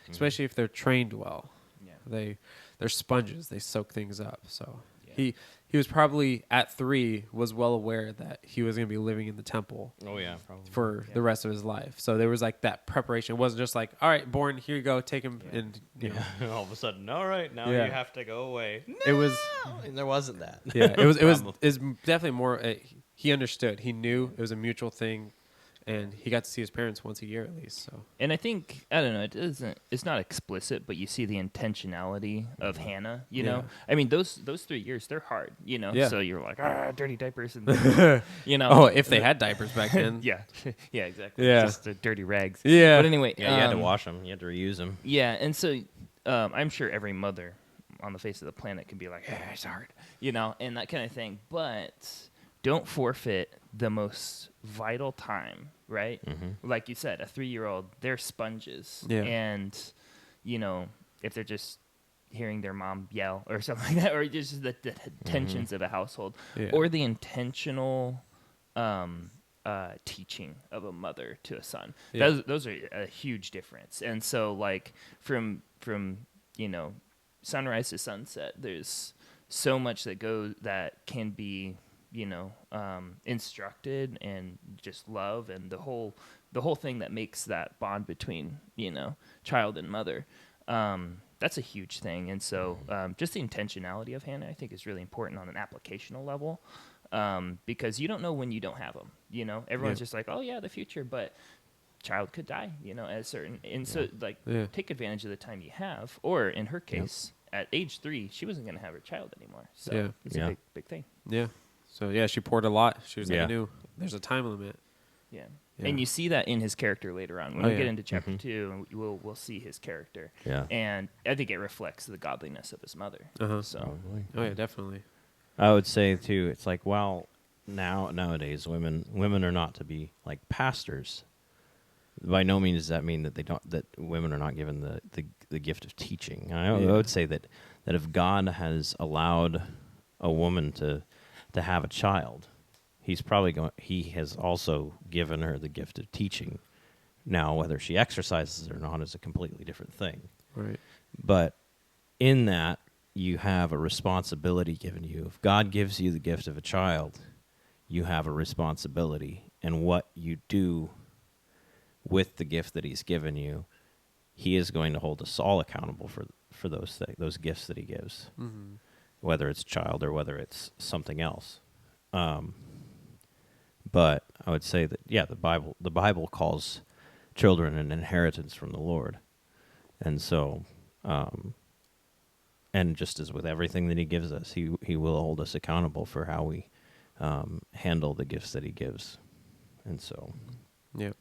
A: especially if they're trained well.
B: Yeah.
A: They're sponges. They soak things up. So
B: Yeah.
A: he was probably at 3 was well aware that he was going to be living in the temple.
C: Oh yeah, probably.
A: For the rest of his life. So there was like that preparation. It wasn't just like, all right, born, here you go, take him, and
C: all of a sudden, all right, now you have to go away. No!
A: It was.
C: And there wasn't that.
A: Yeah, it was definitely more. He understood. He knew it was a mutual thing, and he got to see his parents once a year at least. So.
B: And I think, I don't know, it's not explicit, but you see the intentionality of Hannah, you know? I mean, those 3 years, they're hard,
A: Yeah.
B: So you're like, dirty diapers, and
A: Oh, if they had diapers back then.
B: Yeah, exactly.
A: Yeah.
B: Just dirty rags.
A: Yeah.
B: But anyway.
C: Yeah, you had to wash them. You had to reuse them.
B: Yeah, and so I'm sure every mother on the face of the planet can be like, it's hard, and that kind of thing. But don't forfeit the most vital time, right?
C: Mm-hmm.
B: Like you said, a 3-year-old, they're sponges.
A: Yeah.
B: And, if they're just hearing their mom yell or something like that, or just the tensions of a household, or the intentional teaching of a mother to a son.
A: Yeah.
B: Those are a huge difference. And so, like, from sunrise to sunset, there's so much that can be instructed, and just love, and the whole thing that makes that bond between child and mother. That's a huge thing. And so just the intentionality of Hannah, I think, is really important on an applicational level, because you don't know when you don't have them. Everyone's just like, oh yeah, the future, but child could die, at a certain, and so take advantage of the time you have. Or in her case, at age 3, she wasn't going to have her child anymore. So it's a big thing.
A: Yeah. So she poured a lot. She was like, I knew there's a time limit.
B: Yeah. And you see that in his character later on. When we get into chapter 2, we'll see his character. Yeah. And I think it reflects the godliness of his mother. So.
C: Probably.
A: Oh yeah, definitely.
C: I would say too, it's like, well, nowadays women are not to be like pastors. By no means does that mean that women are not given the gift of teaching. I would say that if God has allowed a woman to have a child, he has also given her the gift of teaching. Now, whether she exercises it or not is a completely different thing.
A: Right.
C: But in that, you have a responsibility given you. If God gives you the gift of a child, you have a responsibility. And what you do with the gift that he's given you, he is going to hold us all accountable for those gifts that he gives, whether it's child or whether it's something else. But I would say that the Bible calls children an inheritance from the Lord, and so and just as with everything that he gives us, he will hold us accountable for how we handle the gifts that he gives, and so
A: yeah.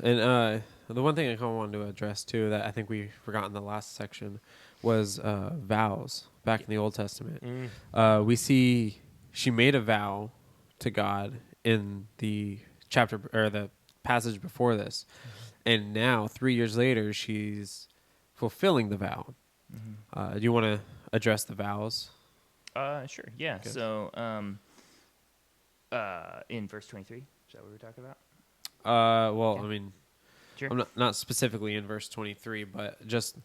A: And the one thing I kind of wanted to address too that I think we forgot in the last section was vows back in the Old Testament. We see she made a vow to God in the chapter or the passage before this, and now 3 years later she's fulfilling the vow. Do you want to address the vows?
B: Sure. Yeah. Okay. So in verse 23, is that what we're talking about?
A: Well, I mean,
B: sure.
A: I'm not specifically in verse 23, but just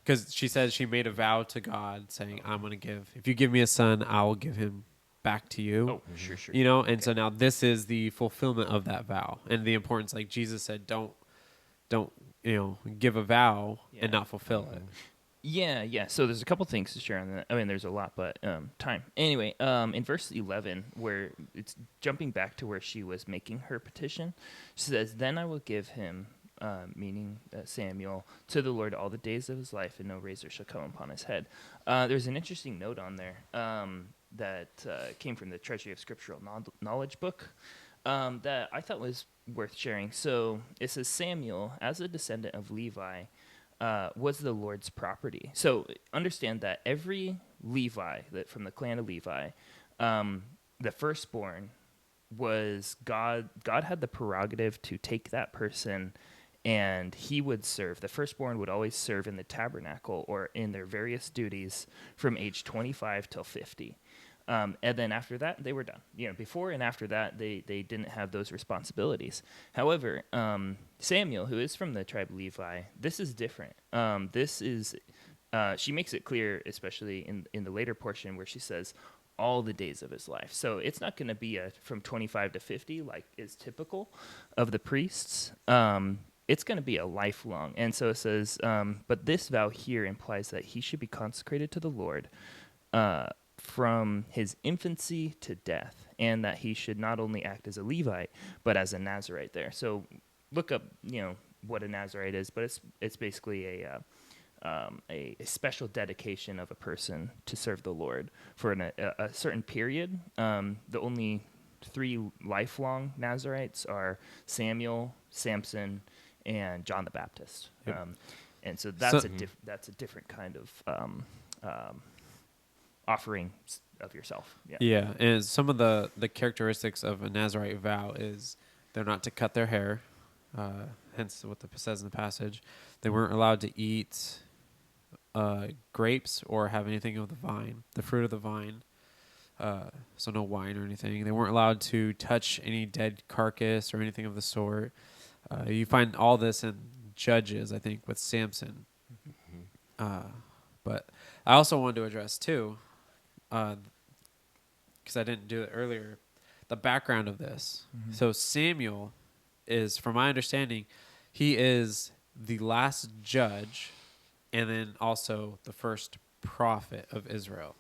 A: because she says she made a vow to God saying, I'm going to if you give me a son, I will give him back to you.
B: Oh, sure.
A: And so now this is the fulfillment of that vow and the importance, like Jesus said, don't give a vow and not fulfill it.
B: Yeah. So there's a couple things to share on that. I mean, there's a lot, but time. Anyway, in verse 11, where it's jumping back to where she was making her petition, she says, then I will give him, meaning Samuel, to the Lord all the days of his life, and no razor shall come upon his head. There's an interesting note on there that came from the Treasury of Scriptural Knowledge book that I thought was worth sharing. So it says, Samuel, as a descendant of Levi, was the Lord's property. So understand that every Levi, from the clan of Levi, the firstborn was God. God had the prerogative to take that person and he would serve. The firstborn would always serve in the tabernacle or in their various duties from age 25 till 50. And then after that, they were done. Before and after that, they didn't have those responsibilities. However, Samuel, who is from the tribe of Levi, this is different. She makes it clear, especially in the later portion where she says all the days of his life. So it's not going to be from 25 to 50 like is typical of the priests. It's going to be a lifelong. And so it says, but this vow here implies that he should be consecrated to the Lord from his infancy to death, and that he should not only act as a Levite, but as a Nazirite there. So look up, what a Nazirite is, but it's basically a special dedication of a person to serve the Lord for a certain period. The only 3 lifelong Nazirites are Samuel, Samson, and John the Baptist.
A: Yep.
B: And so that's a different kind of offering of yourself.
A: Yeah, and some of the characteristics of a Nazirite vow is they're not to cut their hair, hence what it says in the passage. They weren't allowed to eat grapes or have anything of the vine, the fruit of the vine, so no wine or anything. They weren't allowed to touch any dead carcass or anything of the sort. You find all this in Judges, I think, with Samson. But I also wanted to address, too, because I didn't do it earlier, the background of this. Mm-hmm. So Samuel is, from my understanding, he is the last judge and then also the first prophet of Israel.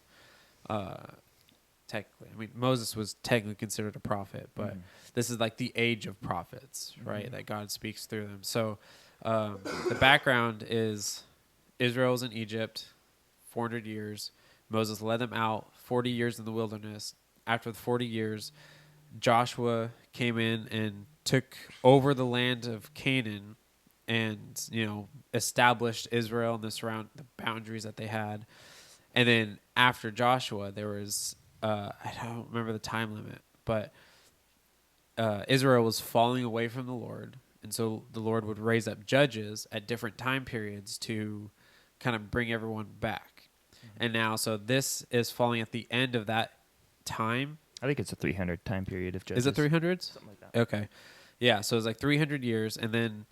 A: Technically, I mean, Moses was technically considered a prophet, but this is like the age of prophets, right? That God speaks through them. So the background is Israel's in Egypt, 400 years. Moses led them out, 40 years in the wilderness. After the 40 years, Joshua came in and took over the land of Canaan and, established Israel and the boundaries that they had. And then after Joshua, there was, I don't remember the time limit, but Israel was falling away from the Lord. And so the Lord would raise up judges at different time periods to kind of bring everyone back. And now, so this is falling at the end of that time.
B: I think it's a 300 time period of judges.
A: Is it 300s?
B: Something like that.
A: Okay. Yeah, so it's like 300 years, and then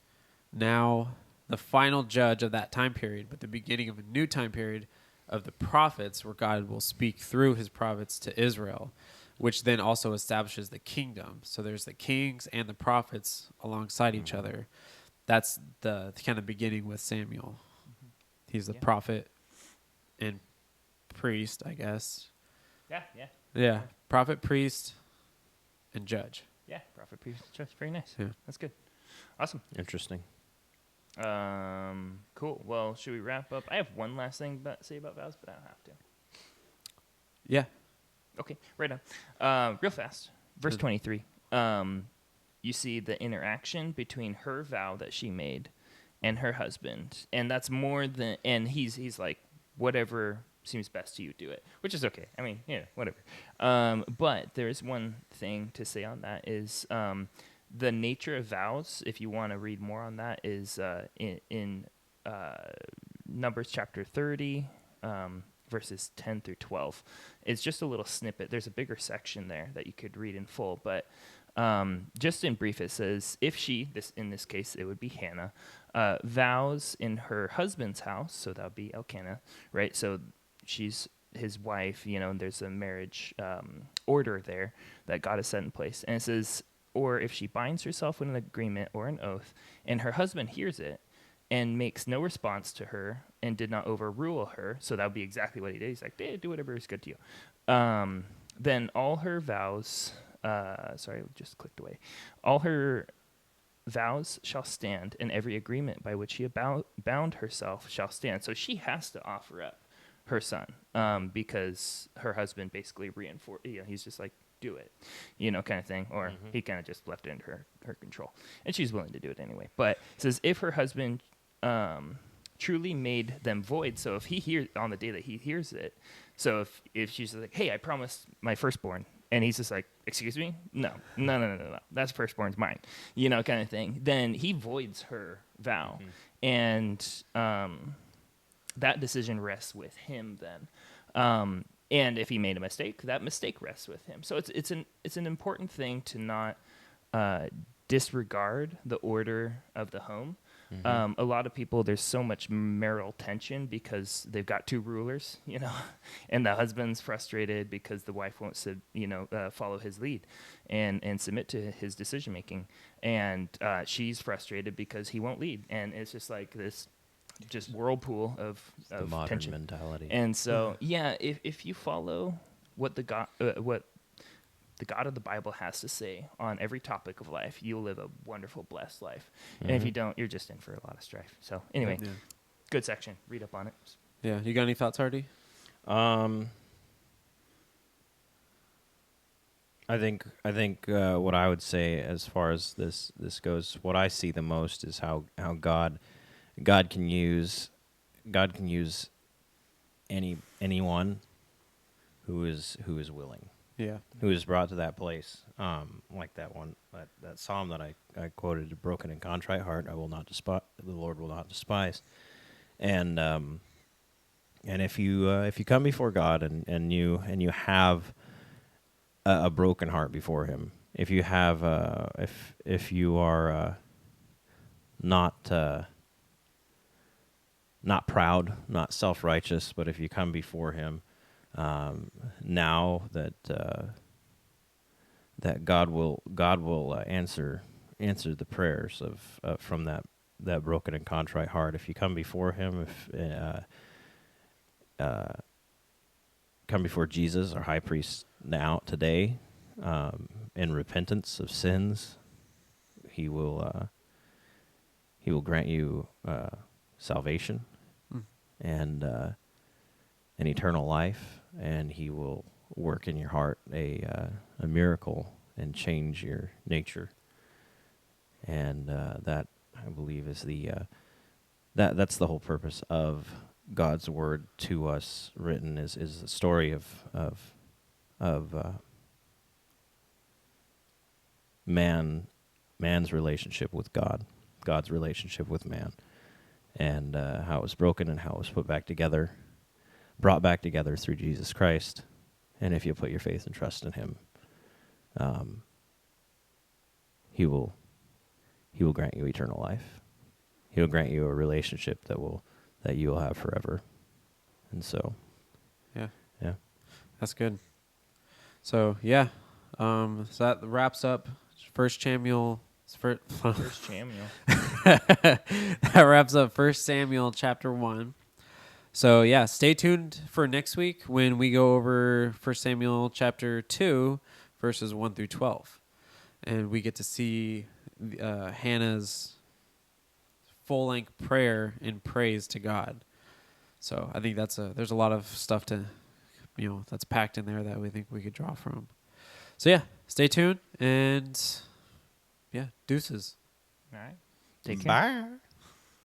A: now the final judge of that time period, but the beginning of a new time period of the prophets, where God will speak through his prophets to Israel, which then also establishes the kingdom. So there's the kings and the prophets alongside each other. That's the kind of beginning with Samuel. He's the prophet and priest, I guess. Yeah, prophet, priest, and judge.
B: Yeah, prophet, priest, judge. Very nice.
A: Yeah.
B: That's good. Awesome.
C: Interesting.
B: Cool. Well, should we wrap up? I have one last thing to say about vows, but I don't have to.
A: Yeah.
B: Okay, right on. Real fast. Verse 23. You see the interaction between her vow that she made and her husband. And that's more than... And he's like, whatever seems best to you, do it. Which is okay. I mean, whatever. But there's one thing to say on that is... the nature of vows, if you want to read more on that, is in Numbers chapter 30, verses 10 through 12. It's just a little snippet. There's a bigger section there that you could read in full, but just in brief, it says, if she, in this case, it would be Hannah, vows in her husband's house, so that would be Elkanah, right? So she's his wife, and there's a marriage order there that God has set in place. And it says, or if she binds herself with an agreement or an oath, and her husband hears it and makes no response to her and did not overrule her, so that would be exactly what he did. He's like, do whatever is good to you. Then all her vows, sorry, just clicked away. All her vows shall stand, and every agreement by which she bound herself shall stand. So she has to offer up her son because her husband basically reinforced, he's just like, do it, kind of thing. Or he kind of just left it into her control. And she's willing to do it anyway. But it says, if her husband truly made them void, so if he hears on the day that he hears it, so if she's like, hey, I promised my firstborn and he's just like, excuse me? No. That's firstborn's mine, kind of thing. Then he voids her vow. And that decision rests with him then. And if he made a mistake, that mistake rests with him. So it's an important thing to not disregard the order of the home. A lot of people, there's so much marital tension because they've got two rulers, and the husband's frustrated because the wife won't, follow his lead and submit to his decision making, and she's frustrated because he won't lead, and it's just like this, just whirlpool of
C: The modern
B: tension.
C: mentality.
B: And so, if you follow what the God of the Bible has to say on every topic of life, you'll live a wonderful, blessed life. And if you don't, you're just in for a lot of strife. So anyway, good section. Read up on it.
A: Yeah. You got any thoughts, Hardy?
C: I think what I would say as far as this goes, what I see the most is how God can use anyone who is willing.
A: Yeah.
C: Who is brought to that place, like that psalm that I quoted, a broken and contrite heart I will not despise, the Lord will not despise. And if you come before God and you have a broken heart before Him, if you have if you are not proud, not self-righteous, but if you come before Him, now that God will answer the prayers of from that broken and contrite heart. If you come before Him, come before Jesus, our High Priest, today, in repentance of sins, He will grant you salvation and an eternal life. And He will work in your heart a miracle and change your nature. And that, I believe, is that's the whole purpose of God's word to us written, is the story of man's relationship with God, God's relationship with man, and how it was broken and how it was put back together. Brought back together through Jesus Christ, and if you put your faith and trust in Him, He will grant you eternal life. He will grant you a relationship that you will have forever. And so,
A: Yeah.
C: That's
A: good. So so that wraps up First Samuel.
B: First Samuel.
A: That wraps up 1 Samuel chapter 1. So stay tuned for next week when we go over 1 Samuel chapter 2, verses 1 through 12. And we get to see Hannah's full-length prayer in praise to God. So I think there's a lot of stuff that's packed in there that we think we could draw from. So stay tuned, and deuces.
B: All right. Take care.
C: Bye.